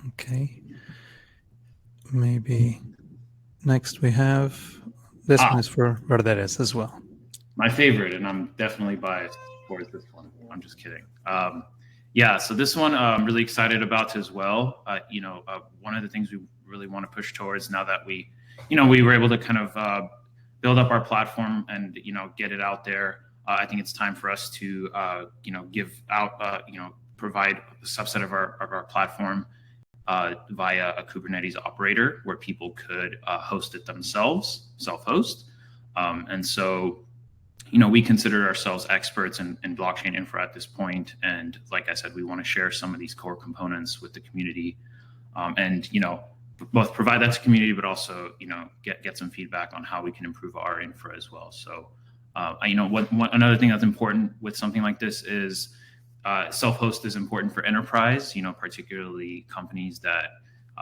Okay. Maybe next we have, this one is for Verderes as well. My favorite, and I'm definitely biased towards this one. I'm just kidding. Yeah, so this one I'm really excited about as well. One of the things we really want to push towards now that we were able to kind of build up our platform and, get it out there. I think it's time for us to, give out, provide a subset of our platform via a Kubernetes operator where people could host it themselves, self-host. And so, we consider ourselves experts in blockchain infra at this point. And like I said, we want to share some of these core components with the community and, both provide that to community, but also, get some feedback on how we can improve our infra as well. So, another thing that's important with something like this is self-host is important for enterprise, particularly companies that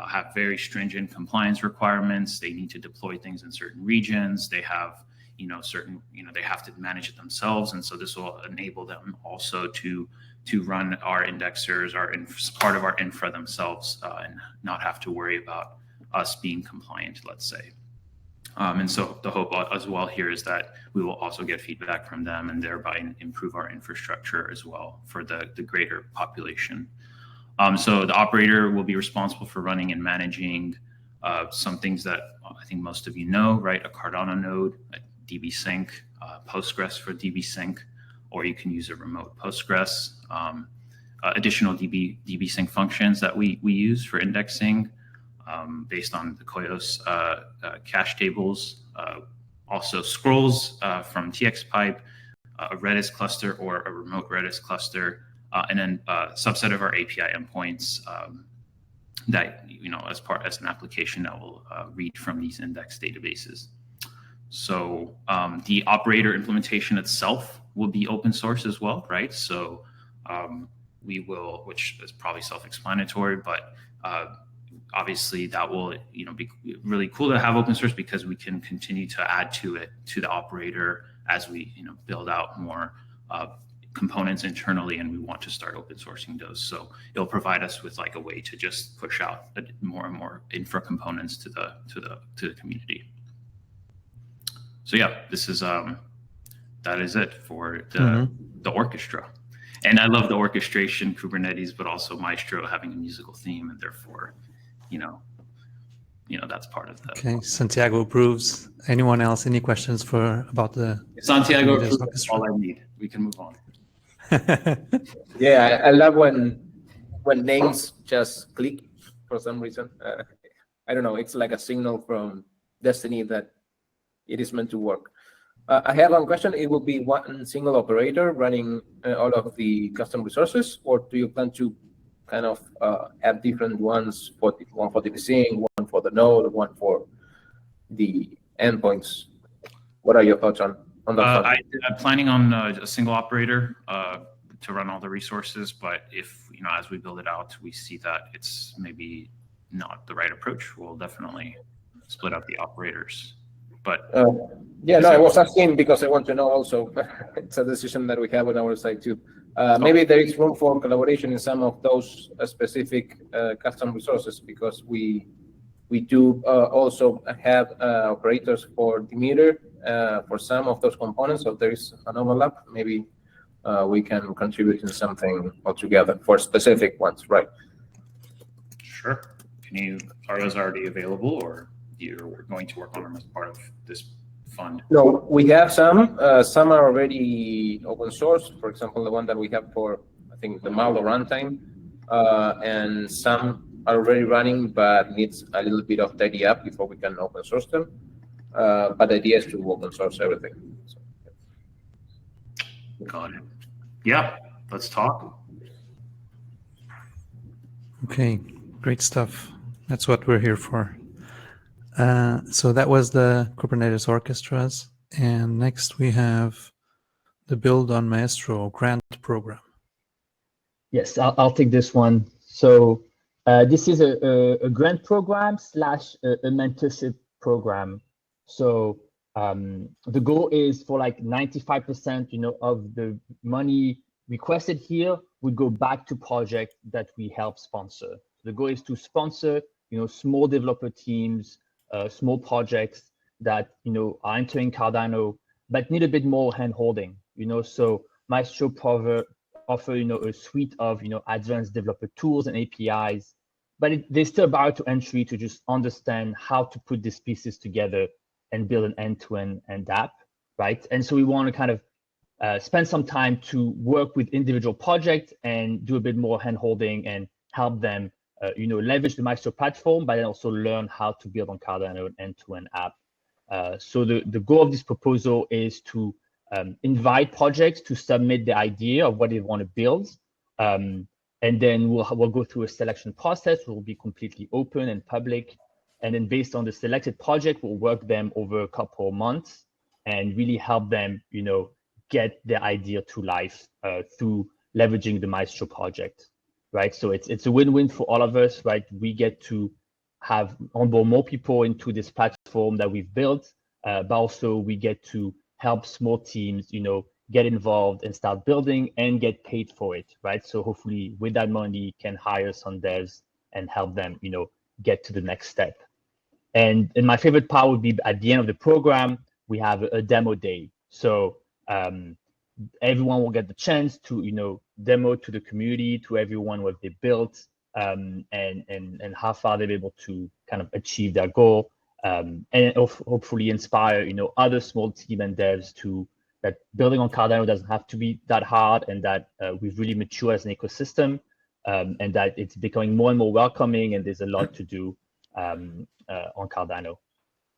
have very stringent compliance requirements. They need to deploy things in certain regions. They have, they have to manage it themselves. And so this will enable them also to run our indexers, part of our infra themselves, and not have to worry about us being compliant, let's say. And so the hope as well here is that we will also get feedback from them and thereby improve our infrastructure as well for the greater population. So the operator will be responsible for running and managing some things that I think most of you know, right? A Cardano node, a DB sync, Postgres for DB sync, or you can use a remote Postgres. Additional DB sync functions that we use for indexing based on the Koios cache tables. Also scrolls from TxPipe, a Redis cluster or a remote Redis cluster, and then a subset of our API endpoints that, as an application that will read from these index databases. So the operator implementation itself will be open source as well, right? So we will, which is probably self-explanatory, but obviously that will be really cool to have open source because we can continue to add to it, to the operator as we build out more components internally, and we want to start open sourcing those. So it'll provide us with like a way to just push out more and more infra components to the community. So yeah, this is that is it for the orchestra. And I love the orchestration, Kubernetes, but also Maestro having a musical theme, and therefore, that's part of that. Okay, Santiago approves. Anyone else? Any questions about the Santiago approves? All I need. We can move on. Yeah, I love when names just click for some reason. I don't know. It's like a signal from destiny that it is meant to work. I have one question. It will be one single operator running all of the custom resources, or do you plan to kind of have different ones, one for the DCing, one for the node, one for the endpoints? What are your thoughts on that? I'm planning on a single operator to run all the resources, but if as we build it out, we see that it's maybe not the right approach, we'll definitely split up the operators. But I was asking because I want to know also. It's a decision that we have on our side too. Maybe there is room for collaboration in some of those specific custom resources, because we do also have operators for Demeter for some of those components. So there is an overlap. Maybe we can contribute in something altogether for specific ones, right? Sure. Are those already available, or you're going to work on them as part of this fund? No, we have some. Some are already open source. For example, the one that we have for, I think, the Malo runtime, and some are already running, but needs a little bit of tidy up before we can open source them. But the idea is to open source everything. So, Got it. Yeah, let's talk. Okay, great stuff. That's what we're here for. So that was the Kubernetes orchestras. And next we have the build on Maestro grant program. Yes, I'll take this one. So this is a grant program / a mentorship program. So the goal is for like 95%, of the money requested here would go back to project that we help sponsor. The goal is to sponsor, small developer teams, small projects that, are entering Cardano, but need a bit more hand-holding, so Maestro offer, a suite of, advanced developer tools and APIs, but there's still a barrier to entry to just understand how to put these pieces together and build an end-to-end app, right? And so we want to kind of spend some time to work with individual projects and do a bit more hand-holding and help them, leverage the Maestro platform, but then also learn how to build on Cardano an end-to-end app. So the goal of this proposal is to invite projects to submit the idea of what they want to build. And then we'll go through a selection process. We'll be completely open and public. And then based on the selected project, we'll work them over a couple of months and really help them, get their idea to life through leveraging the Maestro project, right? So it's a win-win for all of us, right? We get to have onboard more people into this platform that we've built, but also we get to help small teams, get involved and start building and get paid for it, right? So hopefully with that money can hire some devs and help them, get to the next step. And my favorite part would be at the end of the program, we have a demo day. So everyone will get the chance to, demo to the community, to everyone what they built, and how far they're able to kind of achieve their goal. And hopefully inspire, other small team and devs that building on Cardano doesn't have to be that hard, and that we've really matured as an ecosystem, and that it's becoming more and more welcoming, and there's a lot to do on Cardano.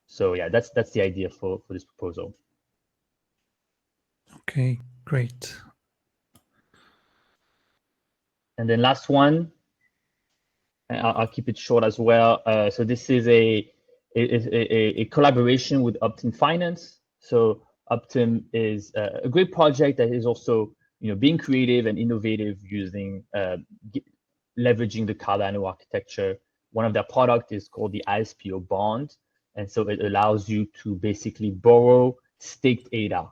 So yeah, that's the idea for this proposal. Okay, great. And then last one, I'll keep it short as well. So this is a collaboration with Optim Finance. So Optim is a great project that is also, being creative and innovative using leveraging the Cardano architecture. One of their products is called the ISPO bond, and so it allows you to basically borrow staked ADA,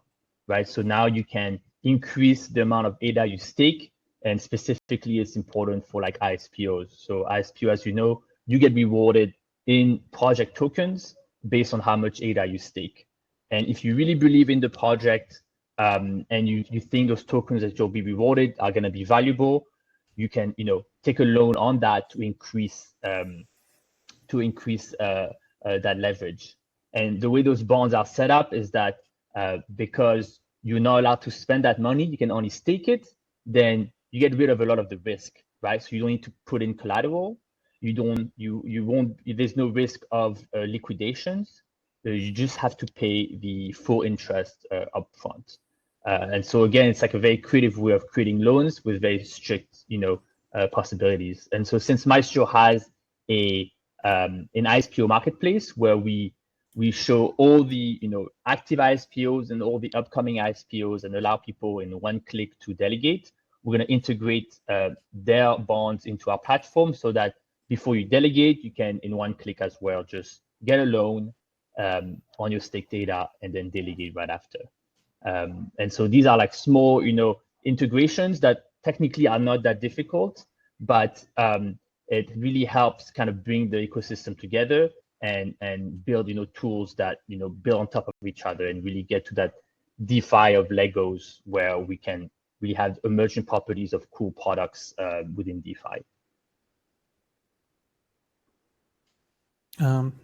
right? So now you can increase the amount of ADA you stake, and specifically it's important for like ISPOs. So ISPO, as you know, you get rewarded in project tokens based on how much ADA you stake. And if you really believe in the project and you think those tokens that you'll be rewarded are going to be valuable, you can take a loan on that to increase that leverage. And the way those bonds are set up is that because you're not allowed to spend that money, you can only stake it, then you get rid of a lot of the risk, right? So you don't need to put in collateral. There's no risk of liquidations. You just have to pay the full interest upfront. And so again, it's like a very creative way of creating loans with very strict, possibilities. And so since Maestro has an ISPO marketplace where we show all the active ISPOs and all the upcoming ISPOs and allow people in one click to delegate, we're going to integrate their bonds into our platform so that before you delegate, you can in one click as well just get a loan on your stake data and then delegate right after. And so these are like small, integrations that technically are not that difficult, but it really helps kind of bring the ecosystem together and build, tools that, build on top of each other and really get to that DeFi of Legos where we can really have emerging properties of cool products within DeFi.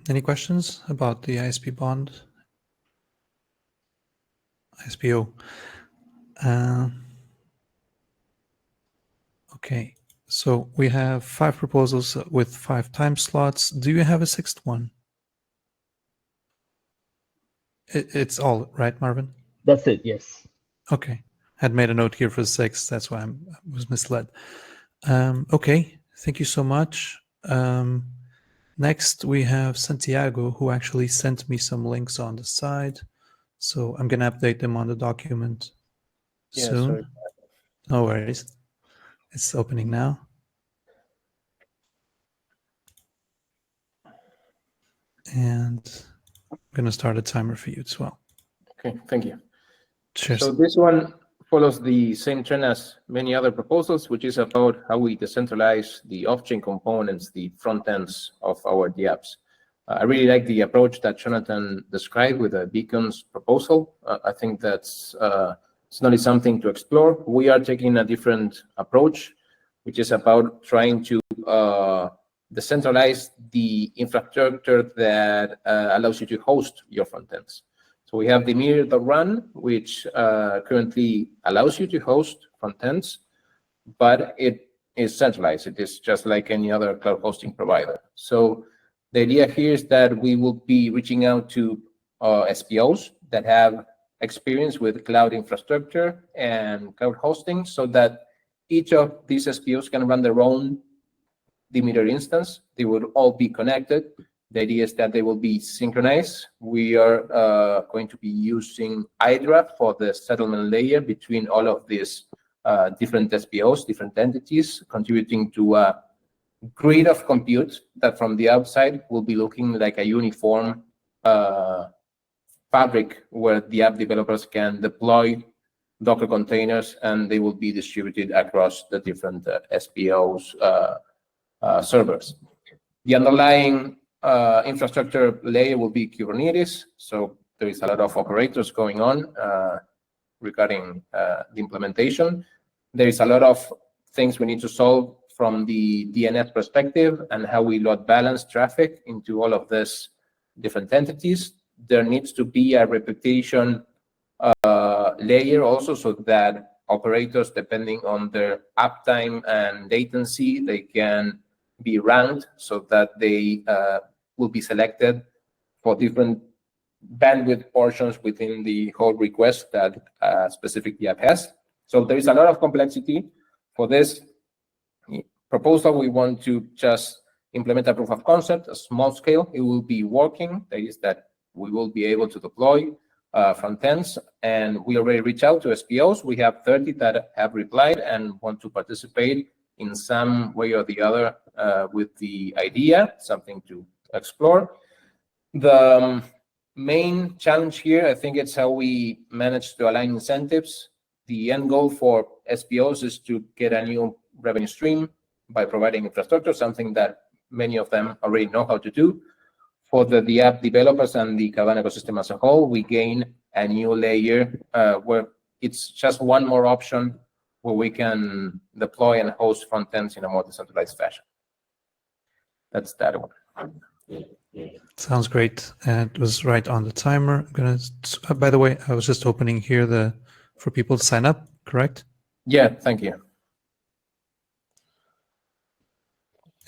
Any questions about the ISP bond? ISPO. Okay, so we have 5 proposals with 5 time slots. Do you have a 6th one? It's all right, Marvin? That's it, yes. Okay, had made a note here for 6. That's why I was misled. Okay, Thank you so much. Next, we have Santiago, who actually sent me some links on the side. So I'm going to update them on the document soon. Sorry. No worries. It's opening now. And I'm going to start a timer for you as well. Okay, thank you. Cheers. So this one follows the same trend as many other proposals, which is about how we decentralize the off-chain components, the front ends of our dApps. I really like the approach that Jonathan described with the beacons proposal. I think that's it's not something to explore. We are taking a different approach, which is about trying to decentralize the infrastructure that allows you to host your front ends. So we have the mirror.run, which currently allows you to host front ends, but it is centralized. It is just like any other cloud hosting provider. So the idea here is that we will be reaching out to SPOs that have experience with cloud infrastructure and cloud hosting, so that each of these SPOs can run their own Demeter instance. They will all be connected. The idea is that they will be synchronized. We are going to be using Hydra for the settlement layer between all of these different SPOs, different entities, contributing to a grid of compute that from the outside will be looking like a uniform fabric where the app developers can deploy Docker containers, and they will be distributed across the different SPOs servers. The underlying infrastructure layer will be Kubernetes. So there is a lot of operators going on regarding the implementation. There is a lot of things we need to solve from the DNS perspective and how we load balance traffic into all of these different entities. There needs to be a reputation layer also, so that operators, depending on their uptime and latency, they can be ranked so that they will be selected for different bandwidth portions within the whole request that a specific app has. So there is a lot of complexity. For this proposal, we want to just implement a proof of concept, a small scale. It will be working. That is that we will be able to deploy front ends, and we already reached out to SPOs. We have 30 that have replied and want to participate in some way or the other with the idea, something to explore. The main challenge here, I think, it's how we manage to align incentives. The end goal for SPOs is to get a new revenue stream by providing infrastructure, something that many of them already know how to do. For the app developers and the Cardano ecosystem as a whole, we gain a new layer where it's just one more option where we can deploy and host front ends in a more decentralized fashion. That's that one. Sounds great. And it was right on the timer. I'm gonna. By the way, I was just opening here for people to sign up. Correct? Yeah. Thank you.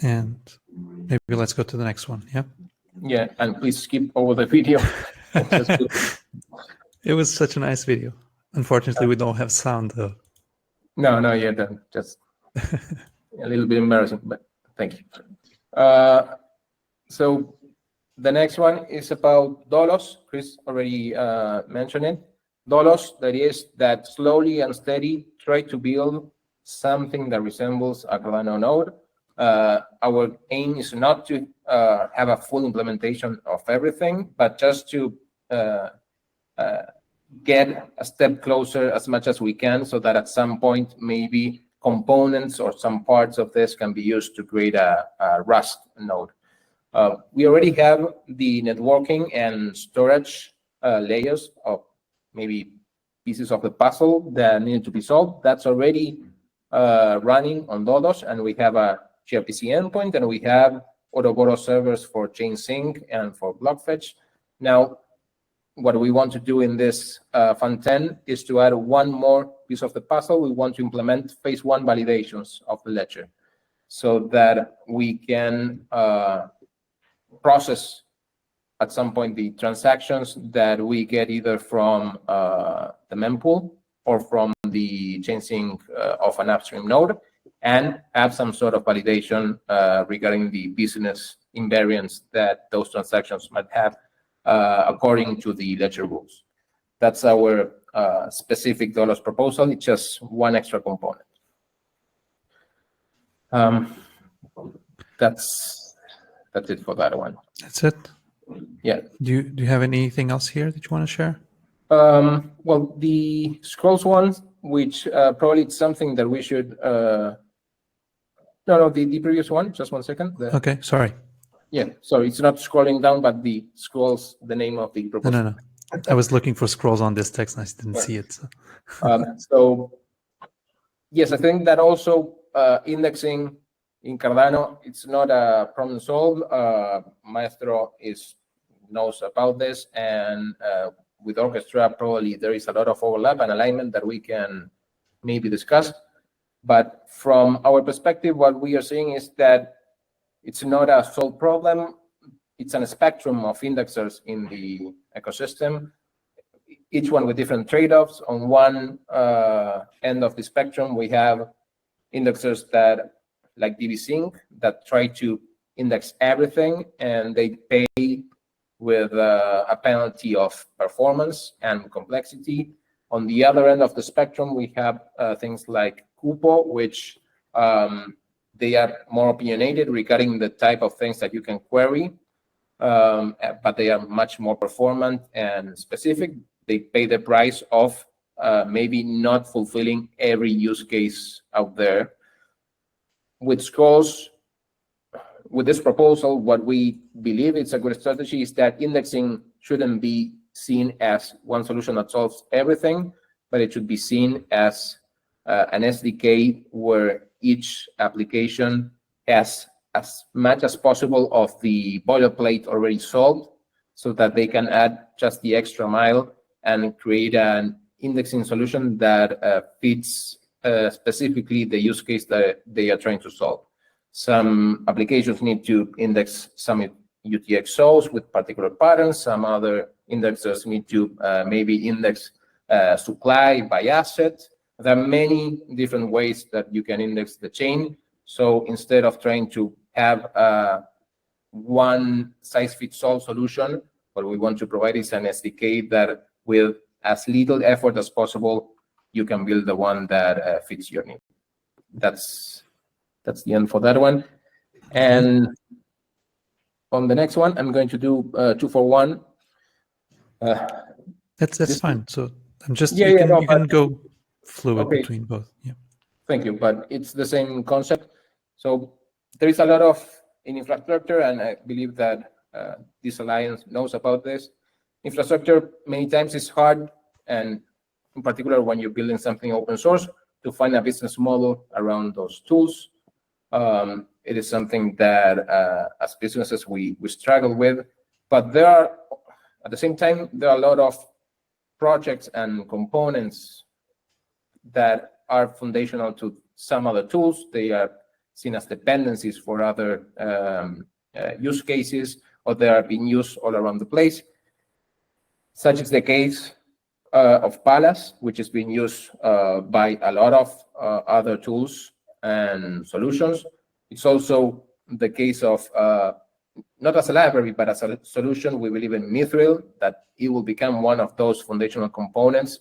And maybe let's go to the next one. Yeah. Yeah, and please skip over the video. It was such a nice video. Unfortunately, we don't have sound though. No, yeah, just a little bit embarrassing, but thank you. So the next one is about Dolos. Chris already mentioned it. Dolos, that is that slowly and steady try to build something that resembles a Cardano node. Our aim is not to have a full implementation of everything, but just to get a step closer as much as we can, so that at some point maybe components or some parts of this can be used to create a Rust node. We already have the networking and storage layers of maybe pieces of the puzzle that need to be solved. That's already running on Dolos, and we have a gRPC endpoint, and we have Ouroboros servers for chain sync and for block fetch. Now, what we want to do in this front end is to add one more piece of the puzzle. We want to implement phase one validations of the ledger, so that we can process at some point the transactions that we get either from the mempool or from the chain sync of an upstream node, and have some sort of validation regarding the business invariance that those transactions might have according to the ledger rules. That's our specific dollars proposal. It's just one extra component. That's it for that one. That's it? Yeah. Do you have anything else here that you want to share? Well, the scrolls one, which probably it's something that we should. No, the previous one. Just 1 second. Okay, sorry. Yeah, sorry, it's not scrolling down, but the scrolls, the name of the proposal. No. I was looking for scrolls on this text and I didn't see it. So. So, yes, I think that also indexing in Cardano, it's not a problem solved. Maestro knows about this, and with Orchestra, probably there is a lot of overlap and alignment that we can maybe discuss. But from our perspective, what we are seeing is that it's not a solved problem. It's a spectrum of indexers in the ecosystem, each one with different trade-offs. On one end of the spectrum, we have indexers that, like DBSync, that try to index everything, and they pay with a penalty of performance and complexity. On the other end of the spectrum, we have things like Kupo, which they are more opinionated regarding the type of things that you can query, but they are much more performant and specific. They pay the price of maybe not fulfilling every use case out there. With scrolls, with this proposal, what we believe it's a good strategy is that indexing shouldn't be seen as one solution that solves everything, but it should be seen as an SDK where each application has as much as possible of the boilerplate already solved, so that they can add just the extra mile and create an indexing solution that fits specifically the use case that they are trying to solve. Some applications need to index some UTXOs with particular patterns. Some other indexers need to maybe index supply by asset. There are many different ways that you can index the chain. So instead of trying to have one size-fits-all solution, what we want to provide is an SDK that, with as little effort as possible, you can build the one that fits your need. That's the end for that one. And on the next one, I'm going to do 2 for 1. That's fine. So I'm just you can go fluid okay. between both. Yeah. Thank you, but it's the same concept. So there is a lot of in infrastructure, and I believe that this alliance knows about this. Infrastructure many times is hard, and in particular when you're building something open source, to find a business model around those tools. It is something that as businesses we struggle with, but there are, at the same time, there are a lot of projects and components that are foundational to some other tools. They are seen as dependencies for other use cases, or they are being used all around the place. Such is the case of Palace, which is being used by a lot of other tools and solutions. It's also the case of, not as a library, but as a solution, we believe in Mithril, that it will become one of those foundational components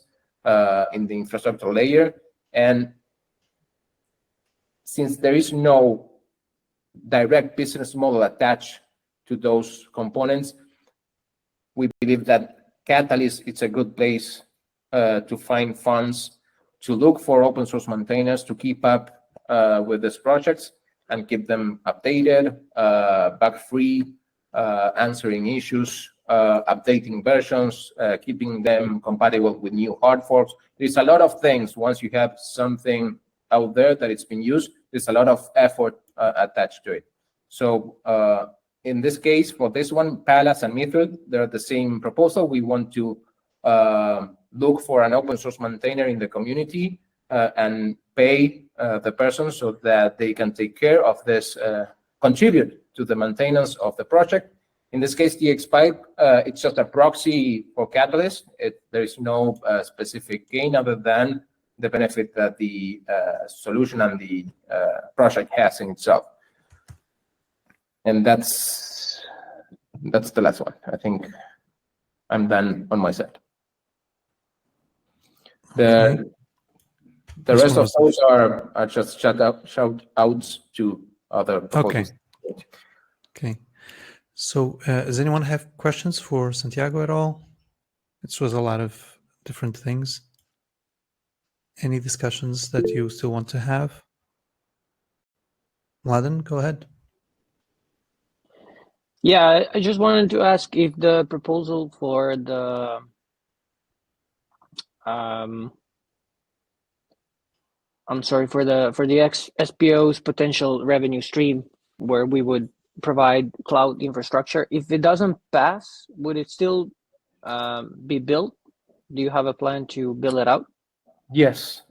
in the infrastructure layer. And since there is no direct business model attached to those components, we believe that Catalyst, it's a good place to find funds, to look for open source maintainers, to keep up with these projects and keep them updated, bug-free, answering issues, updating versions, keeping them compatible with new hard forks. There's a lot of things. Once you have something out there that it's been used, there's a lot of effort attached to it. So in this case, for this one, Palace and Mithril, they're the same proposal. We want to look for an open source maintainer in the community and pay the person so that they can take care of this, contribute to the maintenance of the project. In this case, TxPipe, it's just a proxy for Catalyst. There is no specific gain other than the benefit that the solution and the project has in itself. And that's the last one. I think I'm done on my side. The rest of those are just shout outs to other proposals. Okay. So does anyone have questions for Santiago at all? This was a lot of different things. Any discussions that you still want to have? Mladen, go ahead. Yeah, I just wanted to ask if the proposal for the for the SPO's potential revenue stream, where we would provide cloud infrastructure, if it doesn't pass, would it still be built? Do you have a plan to build it out? Yes,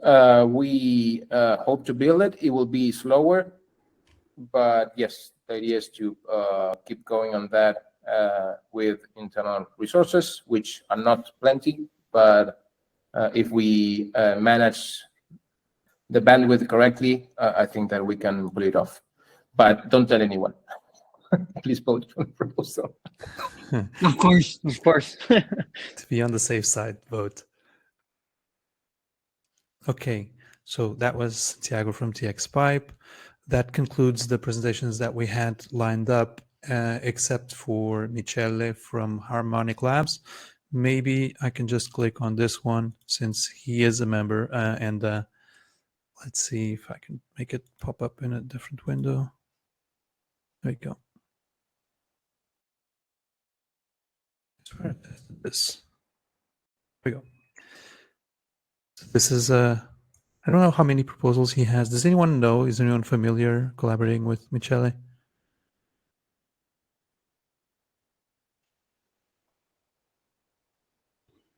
we hope to build it. It will be slower, but yes, the idea is to keep going on that with internal resources, which are not plenty, but if we manage the bandwidth correctly, I think that we can pull it off. But don't tell anyone. Please vote for the proposal. Of course. To be on the safe side, vote. Okay, so that was Santiago from TxPipe. That concludes the presentations that we had lined up, except for Michele from Harmonic Labs. Maybe I can just click on this one since he is a member, and let's see if I can make it pop up in a different window. There you go. Where is this? There we go. So this is I don't know how many proposals he has. Does anyone know? Is anyone familiar collaborating with Michele?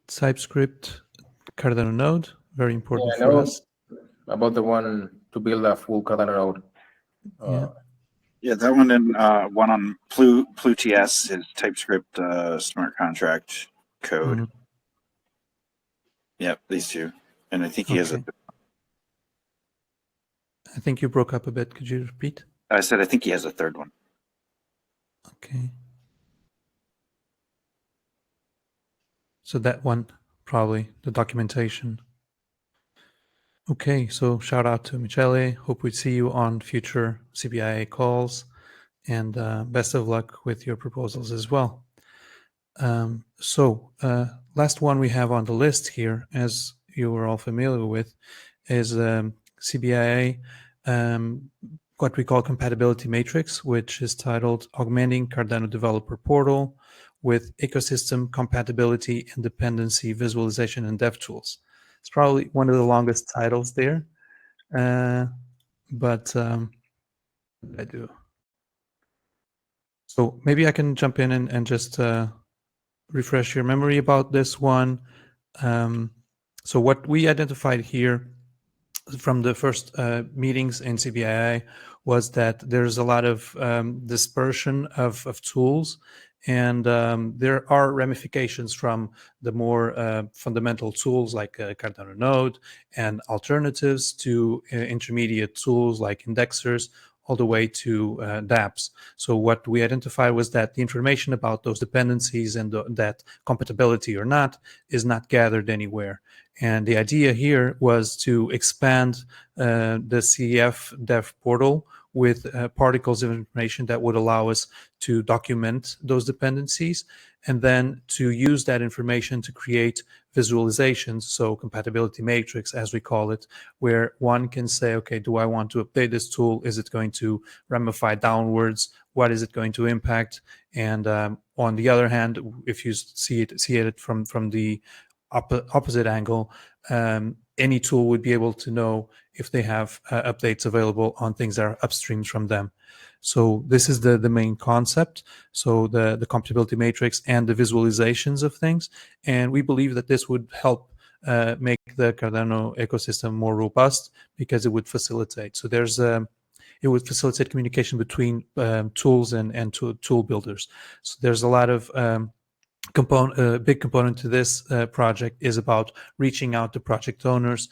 TypeScript, Cardano node, very important for us. About the one to build a full Cardano node. Yeah, that one and one on Plu.ts is TypeScript smart contract code. Mm-hmm. Yep, these two. And I think he has a... I think you broke up a bit. Could you repeat? I said I think he has a third one. Okay. So that one, probably, the documentation. Okay, so shout out to Michele. Hope we see you on future CBIA calls, and best of luck with your proposals as well. Last one we have on the list here, as you were all familiar with, is CBIA, what we call compatibility matrix, which is titled Augmenting Cardano Developer Portal with Ecosystem Compatibility and Dependency Visualization and Dev Tools. It's probably one of the longest titles there, but I do. So maybe I can jump in and just refresh your memory about this one. So what we identified here from the first meetings in CBIA was that there's a lot of dispersion of tools, and there are ramifications from the more fundamental tools like Cardano node and alternatives to intermediate tools like indexers, all the way to dApps. So what we identified was that the information about those dependencies and that compatibility or not is not gathered anywhere. And the idea here was to expand the CF dev portal with particles of information that would allow us to document those dependencies, and then to use that information to create visualizations, so compatibility matrix, as we call it, where one can say, okay, do I want to update this tool? Is it going to ramify downwards? What is it going to impact? And on the other hand, if you see it from the opposite angle, any tool would be able to know if they have updates available on things that are upstream from them. So this is the main concept. So the compatibility matrix and the visualizations of things. And we believe that this would help make the Cardano ecosystem more robust, because it would facilitate. So it would facilitate communication between tools and tool builders. So there's a lot of big component to this project is about reaching out to project owners,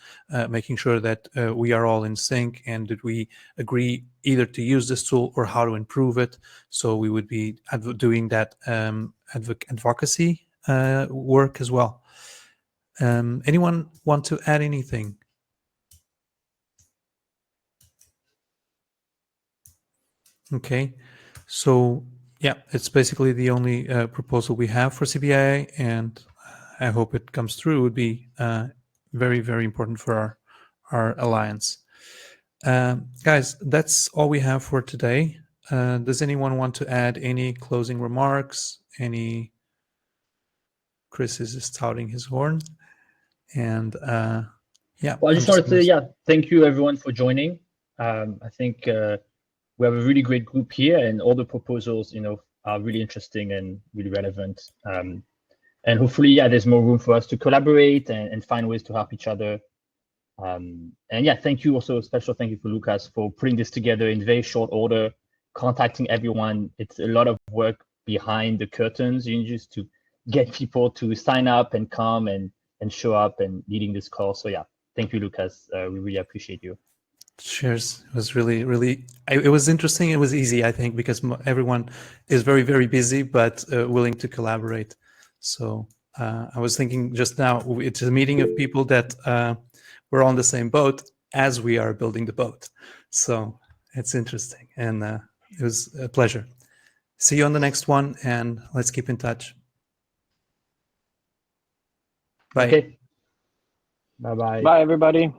making sure that we are all in sync and that we agree either to use this tool or how to improve it. So we would be doing that advocacy work as well. Anyone want to add anything? Okay, so yeah, it's basically the only proposal we have for CBIA, and I hope it comes through. It would be very, very important for our alliance. Guys, that's all we have for today. Does anyone want to add any closing remarks? Chris is touting his horn. And yeah. Well, I just wanted to thank you everyone for joining. I think we have a really great group here, and all the proposals, are really interesting and really relevant. And hopefully, there's more room for us to collaborate and find ways to help each other. And thank you also, special thank you for Lucas for putting this together in very short order, contacting everyone. It's a lot of work behind the curtains, just to get people to sign up and come and show up and leading this call. So thank you, Lucas. We really appreciate you. Cheers. It was really, really, it was interesting. It was easy, I think, because everyone is very, very busy, but willing to collaborate. So I was thinking just now, it's a meeting of people that we're on the same boat as we are building the boat. So it's interesting. And it was a pleasure. See you on the next one, and let's keep in touch. Bye. Okay. Bye-bye. Bye, everybody.